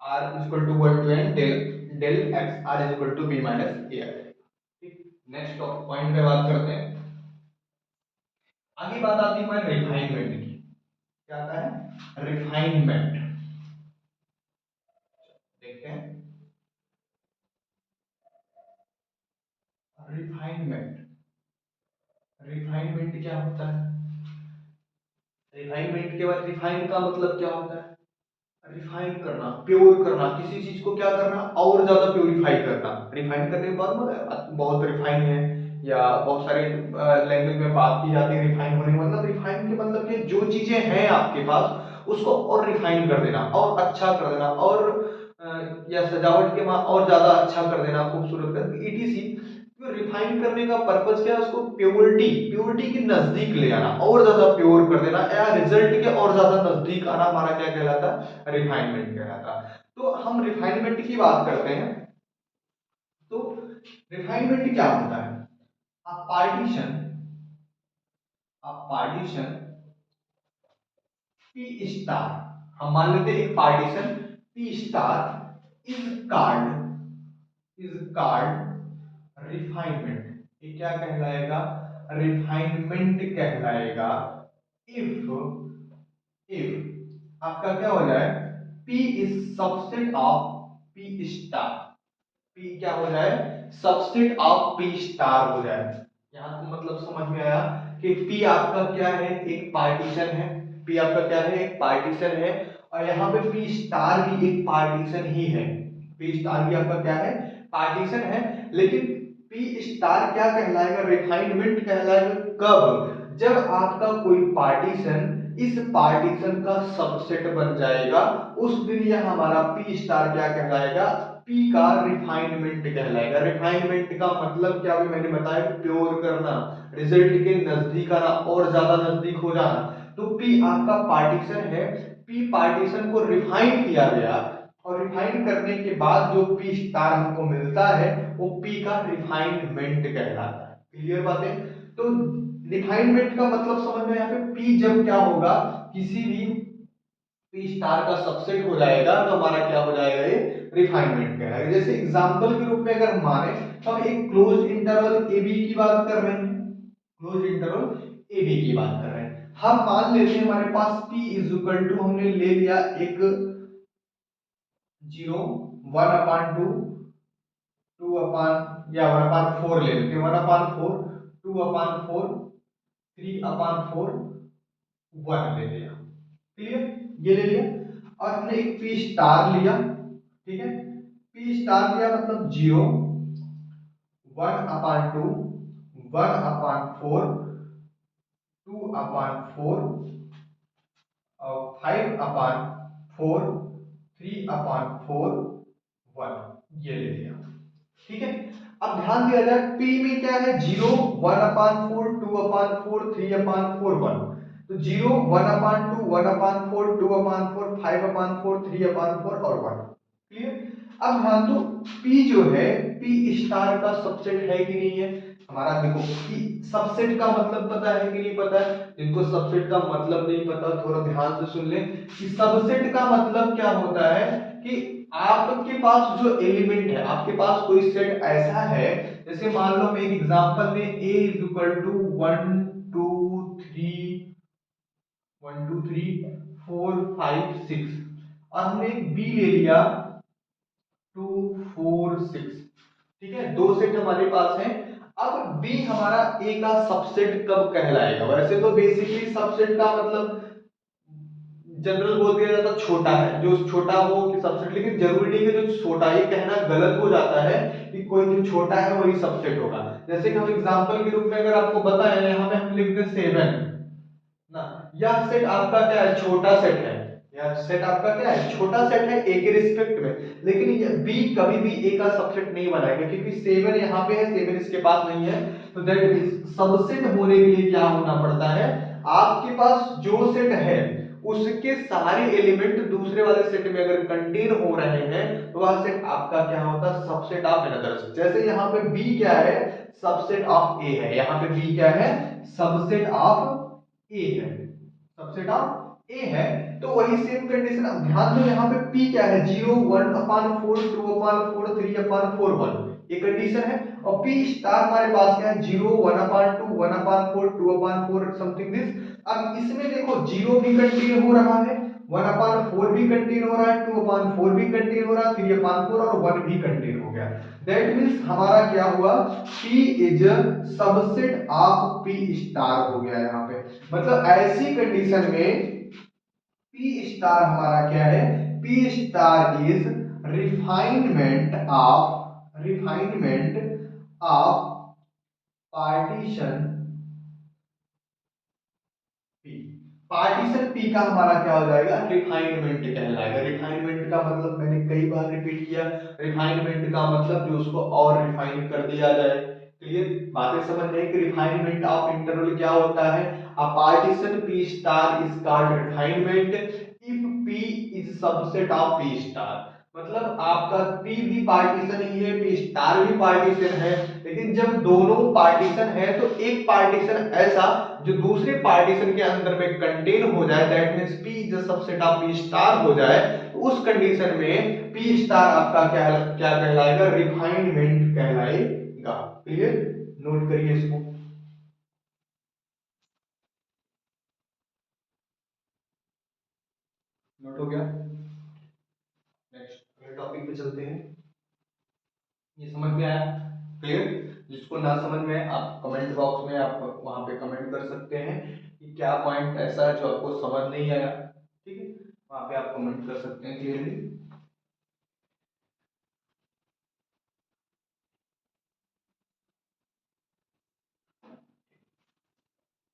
r is equal to 1 to n del del x are is equal to b minus a। ठीक, नेक्स्ट पॉइंट पे बात करते हैं। आगे बात आती है हमारे रिफाइनमेंट की। क्या आता है, रिफाइनमेंट। देखते हैं रिफाइनमेंट, रिफाइनमेंट क्या होता है, रिफाइनमेंट के बाद रिफाइन का मतलब क्या होता है, रिफाइन करना, प्योर करना, किसी चीज को क्या करना, और ज्यादा प्योरीफाई करना। रिफाइन करने के बाद मतलब बहुत रिफाइन है, या बहुत सारे लैंग्वेज में बात की जाती है रिफाइन होने, मतलब रिफाइन के मतलब कि जो चीजें हैं आपके पास उसको और रिफाइन कर देना, और अच्छा कर देना, और या सजावट के बाद और ज्यादा अच्छा कर देना, खूबसूरत कर ईटीसी। रिफाइन करने का पर्पज क्या है, उसको प्योरिटी, प्योरिटी के नजदीक ले आना, और ज्यादा प्योर कर देना, या रिजल्ट के और ज्यादा नजदीक आना, हमारा क्या कहलाता है, रिफाइनमेंट कहलाता। तो हम रिफाइनमेंट की बात करते हैं। तो रिफाइनमेंट क्या होता है, a partition, a partition P star, हम मान लेते हैं एक partition P star is called, is called refinement. ये क्या कहलाएगा, रिफाइनमेंट कहलाएगा। इफ, इफ आपका क्या हो जाए, P is subset of P star, P क्या हो जाए, सबसेट ऑफ P स्टार हो जाए। यहां तो मतलब समझ में आया कि P आपका क्या है, एक पार्टीशन है, P आपका क्या है, एक पार्टीशन है, और यहाँ पे P स्टार भी एक पार्टीशन ही है। P स्टार भी आपका क्या है, पार्टीशन है, लेकिन P स्टार क्या कहलाएगा, रिफाइनमेंट कहलाएगा कब, जब आपका कोई पार्टीशन इस पार्टीशन का सबसेट बन जाएगा, उस दिन यह हमारा P स्टार क्या कहलाएगा, P का रिफाइनमेंट कहलाएगा। रिफाइनमेंट का मतलब क्या, भी मैंने बताया, प्योर करना, रिजल्ट के नजदीक आना, और ज्यादा नजदीक हो जाना। तो P आपका पार्टीशन है, P पार्टीशन को रिफाइन किया गया, और रिफाइन करने के बाद जो P स्टार हमको मिलता है वो P का रिफाइनमेंट कहलाता है। क्लियर बातें, तो रिफाइनमेंट का मतलब समझ में, यहाँ पे P जब क्या होगा, किसी भी P स्टार का सबसेट हो जाएगा, तो हमारा क्या हो जाएगा, ये रिफाइनमेंट कहलाएगा। जैसे एग्जांपल के रूप में अगर माने, तो हम एक क्लोज इंटरवल AB की बात कर रहे हैं, क्लोज इंटरवल AB की बात कर रहे हैं। हम मान लेते हैं हमारे पास P इज इक्वल टू, हमने ले लिया एक 0, 1/2, 2 या 1/4 ले लेते हैं, 1/4, 2/4, 3/4, 1 ले लिया। क्लियर, ये ले लिया, और हमने एक P स्टार लिया। ठीक है, P स्टार लिया मतलब 0, 1/2, 1/4, 2/4 और 5/4, 3/4, 1, ये ले लिया। ठीक है, अब ध्यान दिया जाए P में क्या है, 0, 1/4, 2/4, 3/4, 1। तो 0, 1/2, 1/4, 2/4, 5/4, 3/4 और 1। क्लियर, अब ध्यान दो, P जो है, P स्टार का सबसेट है कि नहीं है, हमारा देखो P सबसेट का मतलब पता है कि नहीं पता है। जिनको सबसेट का मतलब नहीं पता, थोड़ा ध्यान से सुन ले कि सबसेट का मतलब क्या होता है, कि आपके पास जो एलिमेंट है, आपके पास कोई सेट ऐसा है, जैसे मान लो हम एक एग्जांपल में a इज इक्वल टू 1 2 3 4 5 6 और हमने एक b ले लिया 2 4 6। ठीक है, दो सेट हमारे पास हैं। अब b हमारा a का सबसेट कब कहलाएगा? वैसे तो बेसिकली सबसेट का मतलब जनरल बोल दिया जाता छोटा है, जो छोटा हो कि सबसेट, लेकिन जरूरी नहीं कि जो छोटा, ये कहना गलत हो जाता है कि कोई जो छोटा है वही सबसेट होगा। जैसे कि हम एग्जांपल के रूप में अगर आपको बताएं, यहाँ पे हम लिख दें 7 ना, यह सेट आपका क्या है? छोटा सेट है। यह सेट आपका क्या है? छोटा सेट है ए के रिस्पेक्ट में, लेकिन ये बी कभी भी ए का सबसेट नहीं बनाएगा, क्योंकि 7 यहाँ पे है, 7 इसके पास नहीं है। तो दैट मींस सबसेट होने के लिए क्या होना पड़ता है? आपके पास जो सेट है उसके सारे एलिमेंट दूसरे वाले सेट में अगर कंटेन हो रहे हैं तो वह सेट आपका क्या होता है? Subset of another set. जैसे यहाँ पे बी क्या है? सबसेट ऑफ ए है। यहाँ पे बी क्या है? सबसेट ऑफ ए है। सबसेट ऑफ ए है। तो वही सेम कंडीशन, अब ध्यान दो यहाँ पे p क्या है? 0 1/4 2/4 3/4 1, ये कंडीशन है। और p स्टार हमारे पास क्या है? 0 1/2 1/4 2/4 समथिंग दिस। अब इसमें देखो 0 भी कंटेन हो रहा है, 1/4 भी कंटेन हो रहा है, 2/4 भी कंटेन हो रहा है, 3/4 और 1 भी कंटेन हो गया। दैट मींस हमारा क्या हुआ? p is subset of p star हो गया यहाँ पे। मतलब ऐसी कंडीशन में p स्टार हमारा क्या है? p star is refinement of partition p। Partition p का हमारा क्या हो जाएगा? रिफाइनमेंट कहलाएगा। रिफाइनमेंट का मतलब मैंने कई बार रिपीट किया, रिफाइनमेंट का मतलब जो उसको और रिफाइन कर दिया जाए। क्लियर बातें समझ में? कि रिफाइनमेंट ऑफ इंटरवल क्या होता है? A partition p star is called refinement if p is subset of p star. मतलब आपका p भी पार्टीशन ही है, p स्टार भी पार्टीशन है, लेकिन जब दोनों पार्टीशन है तो एक पार्टीशन ऐसा जो दूसरे पार्टीशन के अंदर में कंटेन हो जाए, that means p is the subset of p star हो जाए, तो उस कंडीशन में p स्टार आपका क्या क्या कहलाएगा? रिफाइनमेंट कहलाएगा। क्लियर? नोट करिए इसको। नोट हो गया? नेक्स्ट अगले टॉपिक पे चलते हैं। ये समझ में आया? क्लियर? जिसको ना समझ में आए आप कमेंट बॉक्स में आप वहां पे कमेंट कर सकते हैं कि क्या पॉइंट ऐसा है जो आपको समझ नहीं आया। ठीक है, वहां पे आप कमेंट कर सकते हैं clearly.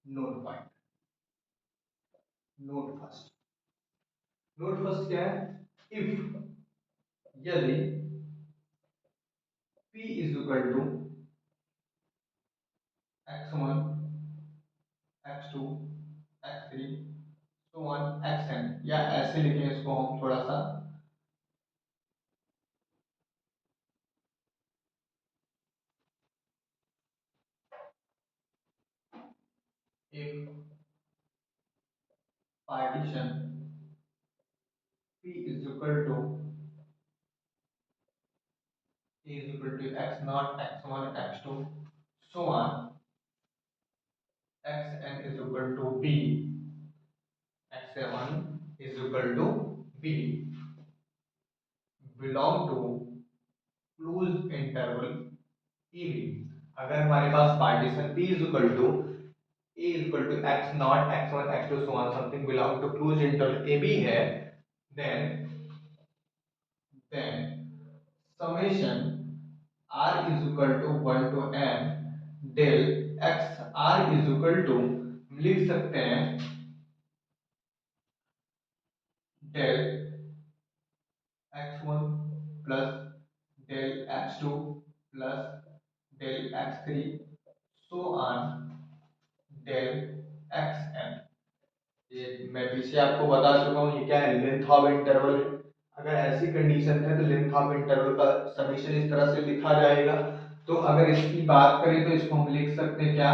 Note point, note first. Note first क्या है? इफ, यदि p is equal to x1 x2 x3 so on xn, या ऐसे लिखें इसको हम थोड़ा सा, if partition p is equal to a is equal to x naught x1 x2 so on xn is equal to b, x1 is equal to b, belong to closed interval EB। अगर हमारे पास partition P is equal to A is equal to x naught x1 x2 so on something belong to closed interval AB है, then summation r is equal to 1 to n del x r is equal to, लिख सकते हैं del x1 plus del x2 plus del x3 so on del xn। ये मैं पीछे आपको बता चुका हूँ, ये क्या है? लेंथ ऑफ इंटरवल है। अगर ऐसी कंडीशन है तो लेंथ ऑफ इंटरवल का समेशन इस तरह से लिखा जाएगा। तो अगर इसकी बात करें तो इसको हम लिख सकते हैं क्या?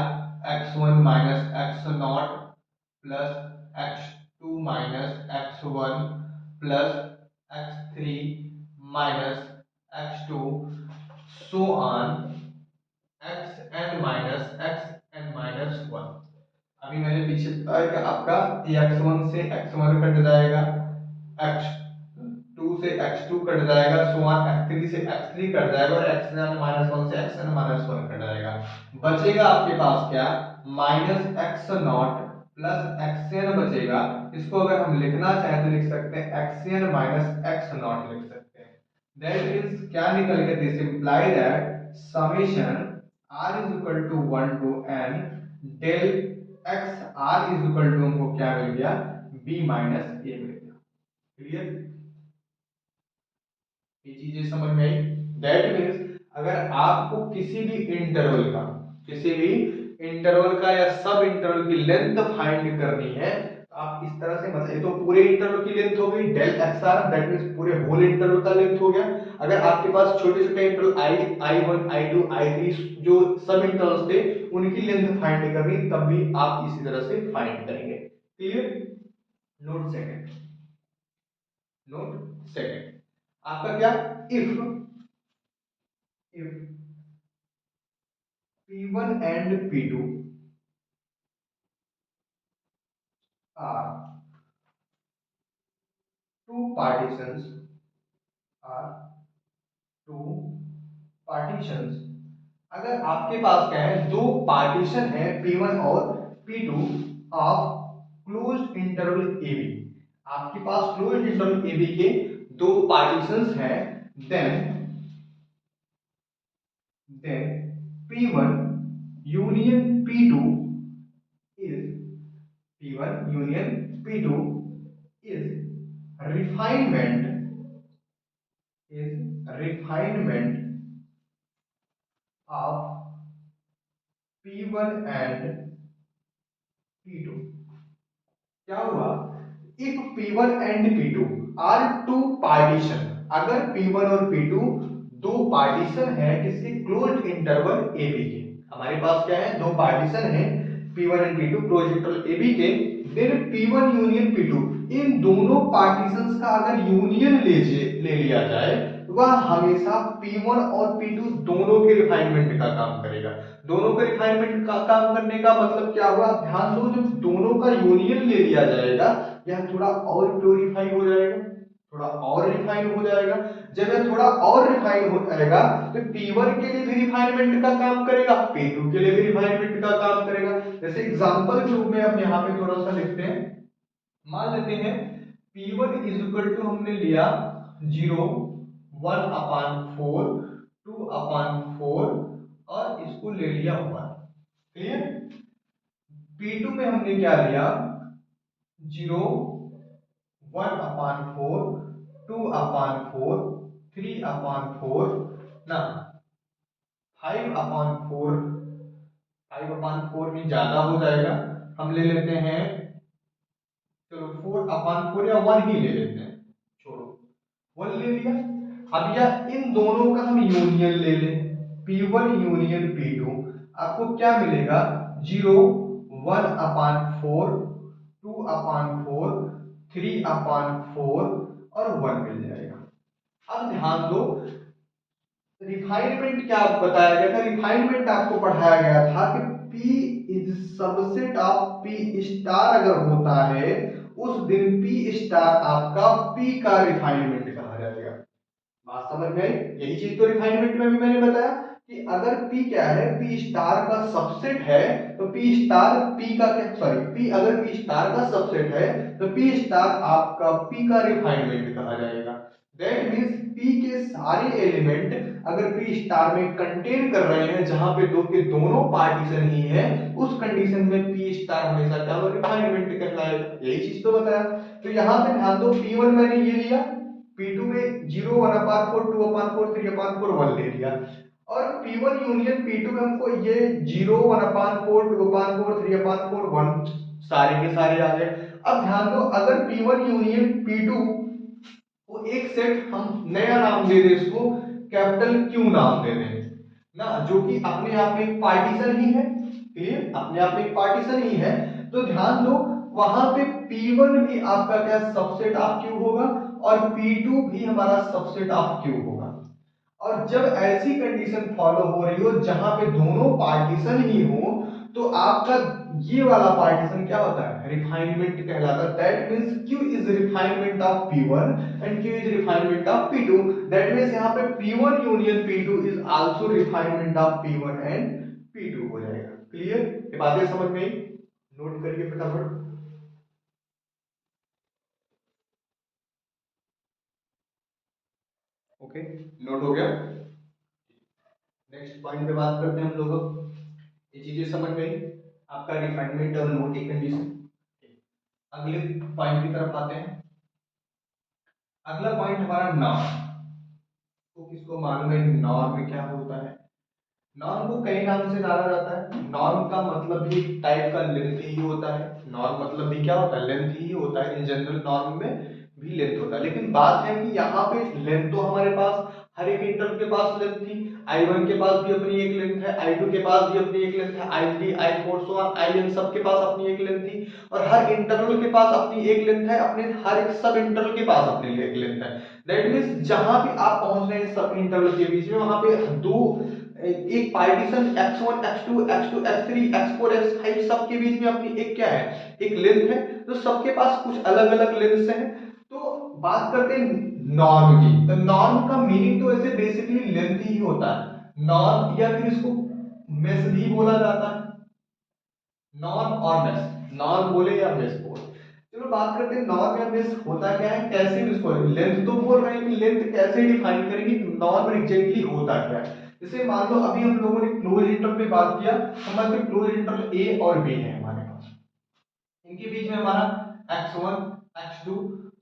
x1 minus x naught plus x2 minus x1 plus x3 minus x2 so on xn minus xn-1। अभी मैंने पीछे बताया कि आपका x1 से x1 कट जाएगा, x2 से x2 कट जाएगा, सो ऑन x3 से x3 कट जाएगा और xn-1 से xn-1 कट जाएगा। बचेगा आपके पास क्या, minus x naught plus xn बचेगा। इसको अगर हम लिखना चाहें तो लिख सकते हैं एक्सएन माइनस एक्स नॉट लिख सकते हैं। दैट मींस क्या निकल गया, this imply that summation r is equal to 1 to n del x r is equal to हमको क्या मिल गया, b माइनस a मिल गया। क्लियर, ये चीजें समझ में आई। दैट मींस अगर आपको किसी भी इंटरवल का या सब इंटरवल की लेंथ फाइंड करनी है तो आप इस तरह से, मतलब ये तो पूरे इंटरवल की लेंथ हो गई del x r, that means पूरे होल इंटरवल का लेंथ हो गया। अगर आपके पास छोटे छोटे इंटरवल i1 i2 i3 जो सब इंटरवल्स थे उनकी लेंथ फाइंड करनी, तब भी आप इसी तरह से फाइंड करेंगे। Clear, note second, note second आपका क्या, if P1 and P2 are two partitions, are two partitions। अगर आपके पास क्या है, दो पार्टीशन है P1 और P2 of closed interval AB। आपके पास क्लोज्ड इंटरवल AB के दो पार्टीशंस हैं, then P1 union P2 is P1 union P2 is refinement of P1 and P2। क्या हुआ, if P1 and P2 are two partition, अगर P1 और P2 दो partition है किसके, क्लोज्ड इंटरवल AB के। हमारे पास क्या है, दो पार्टीशन है P1 and P2 closed interval AB के, देन P1 यूनियन P2, इन दोनों पार्टीशंस का अगर यूनियन ले लिया जाए वह हमेशा P1 और P2 दोनों के रिफाइनमेंट का काम करेगा। दोनों के रिफाइनमेंट का काम करने का मतलब क्या हुआ, ध्यान दो, जब दोनों का यूनियन ले लिया जाएगा यह थोड़ा और प्योरीफाई हो जाएगा, थोड़ा और रिफाइन हो जाएगा। जब यह थोड़ा और रिफाइन हो जाएगा तो P1 के लिए भी रिफाइनमेंट का काम करेगा, P2 के लिए भी रिफाइनमेंट का काम करेगा। जैसे एग्जांपल के रूप में हम यहाँ पे थोड़ा सा लिखते हैं, मान लेते हैं P1 इज इक्वल टू हमने लिया 0 1/4 2/4 और इसको ले लिया 1। क्लियर, P2 में हमने क्या लिया 0 1/4 2/4 3/4 ना 5/4, 5/4 में ज्यादा हो जाएगा, हम ले लेते हैं, चलो 4/4 या 1 ही ले लेते हैं, छोड़ो 1 ले लिया। अब या इन दोनों का हम यूनियन ले लें, P1 यूनियन P2, आपको क्या मिलेगा 0 1/4 2/4 3/4 और 1 मिल जाएगा। अब ध्यान दो, रिफाइनमेंट क्या बताया गया था, रिफाइनमेंट आपको पढ़ाया गया था कि P is subset of P star अगर होता है उस दिन P स्टार आपका P का रिफाइनमेंट कहा जाएगा। बात समझ में आई, यही चीज तो रिफाइनमेंट में भी मैंने बताया कि अगर P क्या है, P स्टार का सबसेट है तो P स्टार P का क्या, सॉरी P अगर P स्टार का सबसेट है तो P स्टार आपका P का रिफाइनमेंट कहा जाएगा। दैट मींस P के सारे एलिमेंट अगर P स्टार में कंटेन कर रहे हैं जहां पे दो के दोनों पार्टीशन ही है, उस कंडीशन में P स्टार हमेशा क्या होगा, रिफाइनमेंट कहलाएगा। यही चीज तो बताया। तो यहां पे ध्यान दो, P1 मैंने ये लिया, P2 में 0 1/4 2/4 3/4 1 ले लिया, और P1 यूनियन P2 में हमको ये 0 1/4 2/4 3/4 1 सारे के सारे आ गए। अब ध्यान दो, अगर P1 यूनियन P2 को एक सेट हम नया नाम दे दें, इसको कैपिटल Q नाम दे दें ना, जो कि अपने आप में एक पार्टीशन ही है, क्लियर, अपने आप में एक पार्टीशन ही है। तो ध्यान दो वहां पे P1 भी आपका क्या सबसेट ऑफ Q होगा और P2 भी हमारा सबसेट ऑफ Q होगा। और जब ऐसी कंडीशन फॉलो हो रही हो जहां पे दोनों पार्टीशन ही हो, तो आपका ये वाला पार्टीशन क्या होता है, रिफाइनमेंट कहलाता है। That means Q is refinement of P1 and Q is refinement of P2। That means यहाँ पे P1 union P2 is also refinement of P1 and P2 हो जाएगा। क्लियर, ये बातें समझ में आई? नोट करिए फटाफट। ओके, नोट हो गया। नेक्स्ट पॉइंट पे बात करते हैं हम लोग। ये चीजें समझ में आई आपका, रिफाइनमेंट और लो टी कंडीशन। अगले पॉइंट की तरफ आते हैं। अगला पॉइंट हमारा नॉर्म। तो किसको मालूम है नॉर्म क्या होता है? नॉर्म को कई नाम से जाना जाता है। नॉर्म का मतलब भी टाइप का लेंथ ही होता है। नॉर्म मतलब भी क्या होता है, लेंथ ही होता है। इन जनरल नॉर्म में भी लेंथ होता है, लेकिन बात है कि यहाँ पे लेंथ तो हमारे पास हर एक इंटरवल के पास लेंथ थी। I1 के पास भी अपनी एक लेंथ है, I2 के पास भी अपनी एक लेंथ है, I3 I4 so on In सबके पास अपनी एक लेंथ थी। और हर इंटरवल के पास अपनी एक लेंथ है, अपने हर एक सब इंटरवल के पास अपनी एक लेंथ है। दैट मींस जहां भी आप पहुंच रहे हैं सब इंटरवल के बीच में, वहां पे दो एक partition x1 x2 x2 x3 x4 x5 सबके बीच में अपनी एक क्या है, एक लेंथ है। तो सबके पास कुछ अलग अलग लेंथ है। तो बात करते हैं नॉर्म की। तो नॉर्म का मीनिंग तो ऐसे बेसिकली लेंथ ही होता है। नॉर्म या फिर इसको मेश भी बोला जाता है। नॉर्म और मेश, नॉर्म बोले या मेश बोले, चलो बात करते हैं नॉर्म या मेश होता क्या है, कैसे भी इसको लेंथ तो बोल रहे हैं कि लेंथ कैसे डिफाइन करेंगे, नॉर्म एग्जैक्टली होता क्या है। जैसे मान लो अभी हम लोगों ने क्लोज इंटरवल पे बात किया, हमारे पास क्लोज इंटरवल ए और बी है हमारे पास। इनके बीच में हमारा x1 x2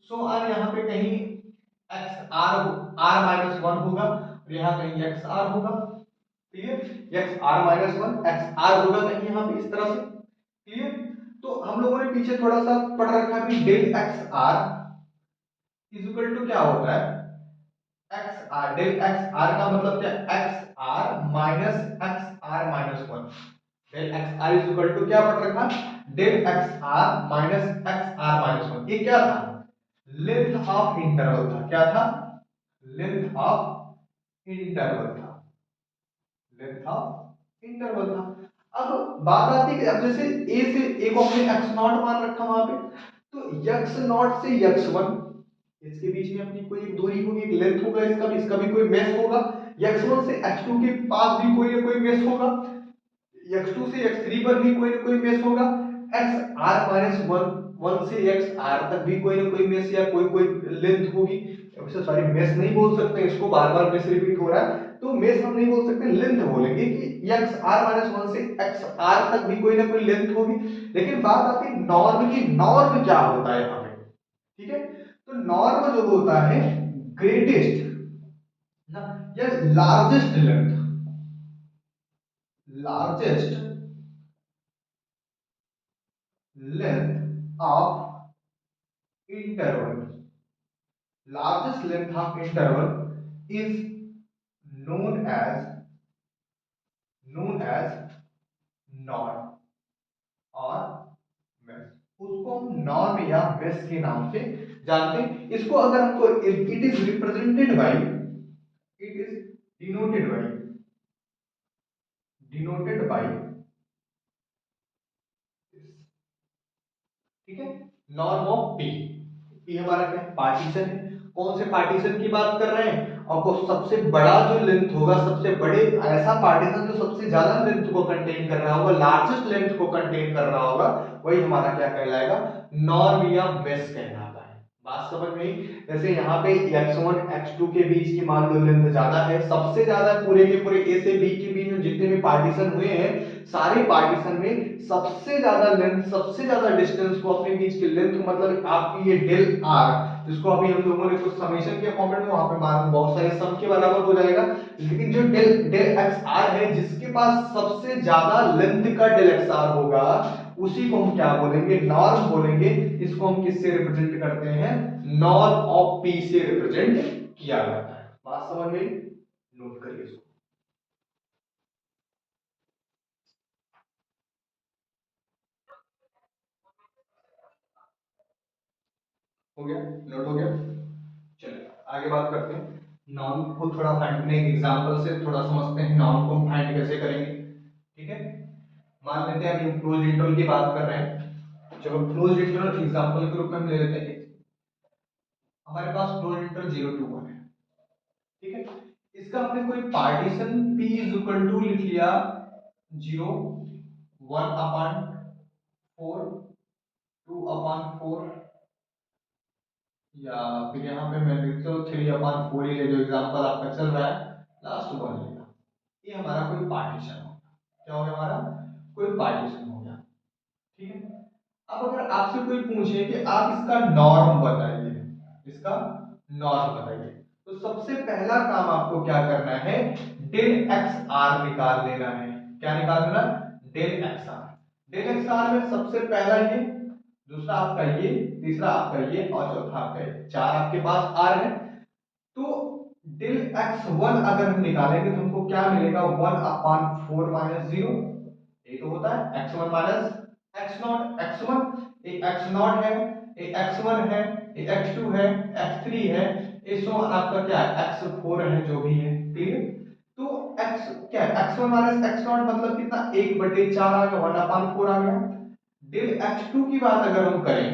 सो ऑन, यहाँ पे कहीं x r माइनस वन होगा और यहाँ कहीं x r होगा। Clear, x r minus one x r होगा कहीं यहाँ पे इस तरह से। क्लियर, तो हम लोगों ने पीछे थोड़ा सा पढ़ रखा है कि del x are is equal to क्या होता है, x R. Del x R का मतलब क्या, X are minus x are minus one. Del x are is equal to क्या पढ़ रखा, del x are minus x are minus one. ये क्या था, लेंथ ऑफ इंटरवल था। क्या था, लेंथ ऑफ इंटरवल था, लेंथ ऑफ इंटरवल था। अब बात आती है कि अब जैसे ए से एक हमने एक्स नॉट मान रखा वहां पे, तो एक्स नॉट से एक्स वन, इसके बीच में अपनी कोई एक दूरी होगी, एक लेंथ होगा, इसका भी कोई मेश होगा। x1 से x2 के पास भी कोई ना कोई मेश होगा, x2 से x3 पर भी कोई ना कोई मेश होगा, x r minus one, one से x r तक भी कोई ना कोई मेश या कोई कोई लेंथ होगी। वैसे सॉरी मेश नहीं बोल सकते, इसको बार बार मेश रिपीट हो रहा है तो मेश हम नहीं बोल सकते, लेंथ बोलेंगे कि x r माइनस वन से x r तक भी कोई ना कोई लेंथ होगी। लेकिन बात आती है नॉर्म की, नॉर्म क्या होता है यहाँ पे, ठीक है। तो नॉर्म जो होता है ग्रेटेस्ट ना, या largest length, largest length of interval, largest length of interval is known as known as norm और मेश। उसको हम नॉर्म या मेश के नाम से जानते हैं। इसको अगर हमको it is represented by, it is denoted by, denoted by, ठीक है, नॉर्म ऑफ पी। पी हमारा क्या है, पार्टीशन है। कौन से पार्टीशन की बात कर रहे हैं, और को सबसे बड़ा जो लेंथ होगा, सबसे बड़े ऐसा पार्टीशन जो सबसे ज्यादा लेंथ को कंटेन कर रहा होगा, लार्जेस्ट लेंथ को कंटेन कर रहा होगा, वही हमारा क्या कहलाएगा, नॉर्म या मेश कहलाता है। बात समझ में आई? जैसे यहाँ पे x1 x2 के बीच की मान लो लेंथ ज्यादा है, सबसे ज्यादा पूरे के पूरे a से b के बीच में जितने भी पार्टीशन हुए हैं, सारे पार्टीशन में सबसे ज्यादा लेंथ, सबसे ज्यादा डिस्टेंस को अपने बीच की लेंथ, मतलब आपकी ये डेल आर, जिसको अभी हम लोगों ने कुछ समेशन किया फॉर्मेट में, वहां पे मान बहुत सारे सम के बराबर हो जाएगा। लेकिन जो डेल डेल एक्स आर है, जिसके पास सबसे ज्यादा लेंथ का डेल एक्स आर होगा, उसी को हम क्या बोलेंगे, नॉर्म बोलेंगे। इसको हम किससे रिप्रेजेंट करते हैं, नॉर्म ऑफ पी से रिप्रेजेंट किया जाता है। बात समझ में, नोट करिए इसको। हो गया, नोट हो गया। आगे बात करते हैं, नॉर्म को थोड़ा फाइंड करने के एग्जांपल से थोड़ा समझते हैं नॉर्म को फाइंड कैसे करेंगे। ठीक है, मान लेते हैं अभी हम क्लोज इंटरवल की बात कर रहे हैं। चलो क्लोज इंटरवल एग्जांपल के रूप में हम ले लेते हैं। हमारे पास क्लोज इंटरवल 0 to 1 है। ठीक है, इसका हमने कोई partition p is equal to लिख लिया 0 1 अपॉन 4 2 अपॉन 4, या फिर यहाँ पे मैं लिखता हूँ 3 अपॉन 4 ही ले, जो एग्जांपल आपका चल रहा है लास्ट वन लेगा। ये हमारा कोई पार्टीशन हो गया। क्या हो गया हमारा? कोई पार्टीशन हो गया। ठीक है, अब अगर आपसे कोई पूछे कि आप इसका नॉर्म बताइए, इसका नॉर्म बताइए, तो सबसे पहला काम आपको क्या करना है? डेल एक्स आर निकाल लेना है। क्या निकाल लेना? Del x R. Del x R में सबसे पहला ये, दूसरा आपका ये, तीसरा आपका ये और चौथा आपका ये, चार आपके पास आर है। तो डेल एक्स वन अगर हम निकालेंगे तो हमको क्या मिलेगा? 1/4 माइनस 0। ये तो होता है x one minus x not. X one एक एक्स नॉट है, एक एक्स वन है, एक एक्स टू है, एक्स थ्री है, इस आपका क्या है? एक्स फोर है, जो भी है। क्लियर? तो एक्स क्या है? X one minus x not मतलब कितना? 1/4 आ गया, 1/4 आ गया। डेल x2 की बात अगर हम करें,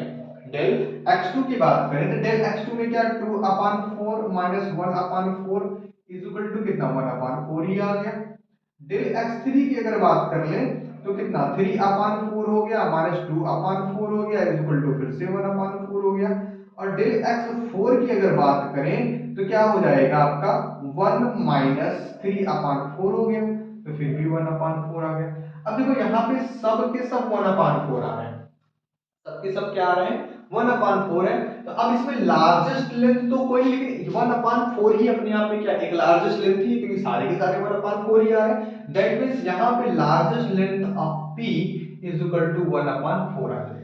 डेल x2 की बात करें तो डेल x2 में क्या? 2/4 माइनस 1/4 इज इक्वल टू कितना? 1/4 ही आ गया। डेल x3 की अगर बात कर लें तो कितना? 3/4 हो गया माइनस 2/4 हो गया इज इक्वल टू फिर से 1/4 हो गया। और डेल x4 की अगर बात करें तो क्या हो जाएगा आपका? 1 माइनस 3/4 हो गया, तो फिर भी 1/4 आ गया। अब देखो यहाँ पे सब के सब 1/4 आ रहे हैं, सबके सब क्या आ रहे हैं? 1/4 है। तो अब इसमें लार्जेस्ट लेंथ तो कोई, लेकिन 1/4 ही अपने आप में क्या एक लार्जेस्ट लेंथ ही है, क्योंकि सारे के सारे 1/4 ही आ रहे हैं। दैट मींस यहाँ पे largest length of p is equal to 1/4 आ जाएगा।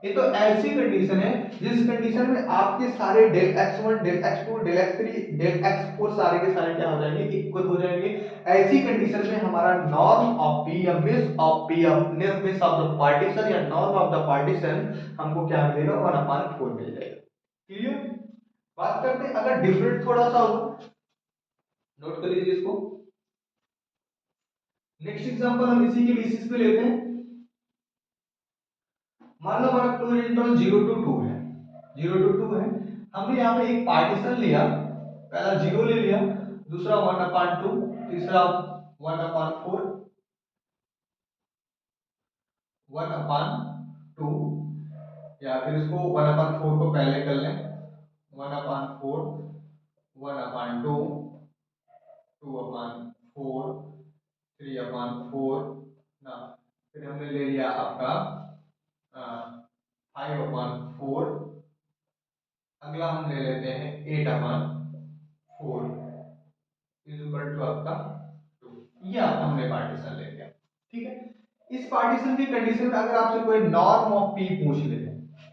ये तो ऐसी कंडीशन है जिस कंडीशन में आपके सारे del x1 del x2 del x3 del x4 सारे के सारे क्या हो जाएंगे? इक्वल हो जाएंगे। ऐसी कंडीशन में हमारा नॉर्म ऑफ p या मिस ऑफ p या मिस ऑफ द पार्टीशन या नॉर्म ऑफ द पार्टीशन हमको क्या मिलेगा? 1/4 मिल जाएगा। क्लियर? बात करते हैं अगर डिफरेंट थोड़ा सा हो, नोट कर लीजिए इसको। नेक्स्ट एग्जांपल हम इसी के बेसिस पे लेते हैं। मान लो हमारा क्लोज इंटरवल 0 to 2 है, 0 to 2 है। हमने यहाँ पे एक पार्टीशन लिया, पहला 0 ले लिया, दूसरा 1/2, तीसरा 1/4, 1/2, या फिर इसको 1/4 को पहले कर लें, 1/4, 1/2, 2/4, 3/4 ना। फिर हमने ले लिया आपका 5/4, अगला हम ले लेते हैं 8/4 इज इक्वल टू आपका 2। ये आपका हमने पार्टीशन ले लिया। ठीक है, इस पार्टीशन की कंडीशन में अगर आपसे कोई नॉर्म ऑफ p पूछ ले,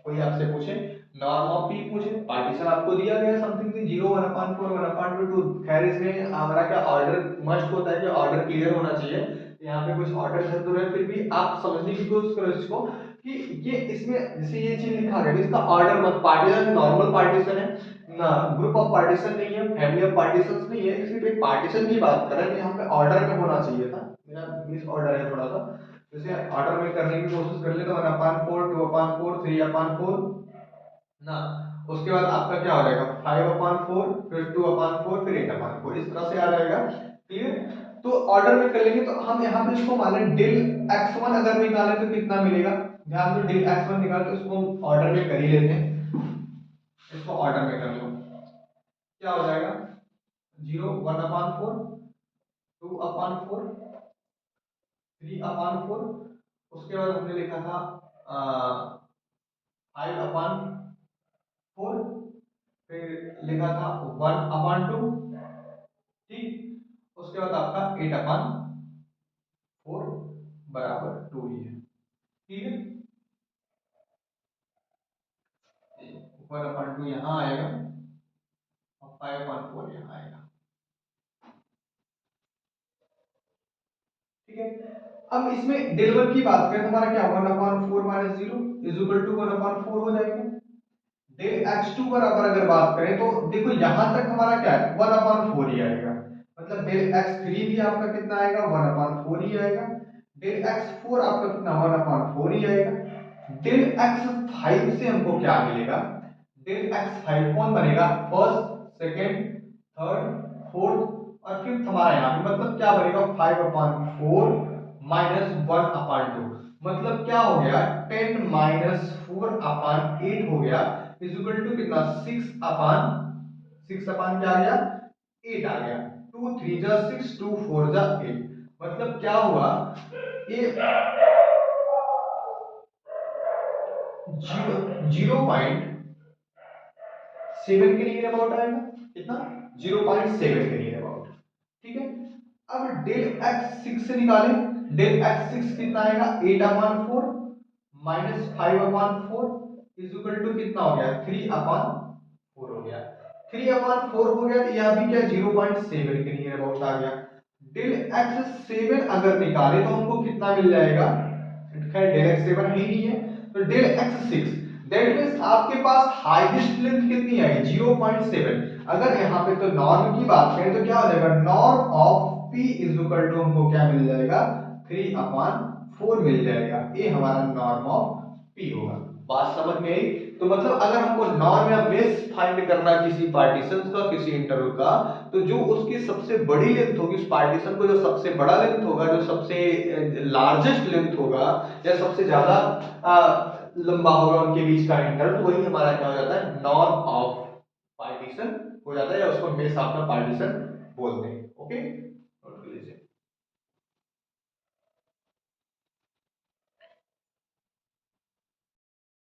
कोई आपसे पूछे नॉर्म ऑफ p पूछे, पार्टीशन आपको दिया गया समथिंग 0 1/4 1/2 2, खैर इसमें हमारा क्या ऑर्डर मस्ट होता है कि ऑर्डर क्लियर होना चाहिए। यहाँ पे कुछ ऑर्डर इधर है, फिर भी आप समझने की कोशिश करो इसको कि ये इसमें जैसे ये चीज लिखा गया इसका ऑर्डर मत, पार्टीशन नॉर्मल पार्टीशन है ना, ग्रुप ऑफ पार्टीशन नहीं है, फैमिली ऑफ पार्टीशंस नहीं है, सिर्फ एक पार्टीशन की बात कर रहे हैं। तो यहाँ पे ऑर्डर में होना चाहिए था, मेरा मिस ऑर्डर है थोड़ा सा, जैसे ऑर्डर में करने की कोशिश कर ले तो 1/4 2/4 3/4 ना, उसके बाद आपका क्या हो जाएगा? 5/4 फिर 2/4 फिर 8/4, इस तरह से आ जाएगा। क्लियर? तो ऑर्डर में कर लेंगे तो हम यहाँ पे इसको मान लें डेल x1 अगर निकाले तो कितना मिलेगा? ध्यान दो, डेल x1 निकाले तो इसको हम ऑर्डर में कर ही लेते हैं, इसको ऑर्डर में कर लो। क्या हो जाएगा? 0 1/4 2/4 3/4, उसके बाद हमने लिखा था 5/4, फिर लिखा था 1/2, ठीक, उसके बाद आपका 8/4 बराबर 2 ही है। ठीक है, 1/2 यहाँ आएगा और 5/4 यहाँ आएगा। ठीक है, अब इसमें डेल वन की बात करें तो हमारा क्या 1/4 माइनस 0 इज इक्वल टू 1/4 हो जाएगा। डेल x2 बराबर अगर बात करें तो देखो यहां तक हमारा क्या है 1/4 ही आएगा, मतलब डेल x3 भी आपका कितना आएगा 1/4 ही आएगा, डेल x4 आपका कितना 1/4 ही आएगा। डेल x5 से हमको क्या मिलेगा, डेल x5 कौन बनेगा, फर्स्ट सेकंड थर्ड फोर्थ और फिफ्थ हमारा यहाँ पे, मतलब क्या बनेगा 5/4 -1/2, मतलब क्या हो गया 10 -4/8 हो गया, इज इक्वल टू कितना 6/6 क्या आ गया 8 आ गया, 2 3 जा 6 2 4 जा 8, मतलब क्या हुआ ये 0.7 के नियर अबाउट आएगा, कितना 0.7 के नियर अबाउट, ठीक है। अब डेल x6 से निकालें, डेल x6 कितना आएगा 8/4 -5/4 इज इक्वल टू कितना हो गया 3/4 हो गया, 3/4 हो गया तो यह भी क्या 0.7 के नियर अबाउट आ गया। डेल x7 अगर निकाले तो हमको कितना मिल जाएगा, खैर डेल x7 ही नहीं है, तो डेल x6 दैट मींस आपके पास हाईएस्ट लेंथ कितनी आई 0.7, अगर यहाँ पे तो नॉर्म की बात करें तो क्या हो जाएगा norm of p is equal to हमको क्या मिल जाएगा 3/4 मिल जाएगा, ये हमारा नॉर्म ऑफ p होगा। बात समझ में आई, तो मतलब अगर हमको नॉर्म या बेस फाइंड करना किसी पार्टीशन का किसी इंटरवल का, तो जो उसकी सबसे बड़ी लेंथ होगी उस पार्टीशन को, जो सबसे बड़ा लेंथ होगा, जो सबसे लार्जेस्ट लेंथ होगा या सबसे ज्यादा लंबा होगा उनके बीच का इंटरवल, तो वही हमारा क्या हो जाता है नॉर्म ऑफ पार्टीशन हो जाता है, या उसको मेस ऑफ द पार्टीशन बोलते हैं। ओके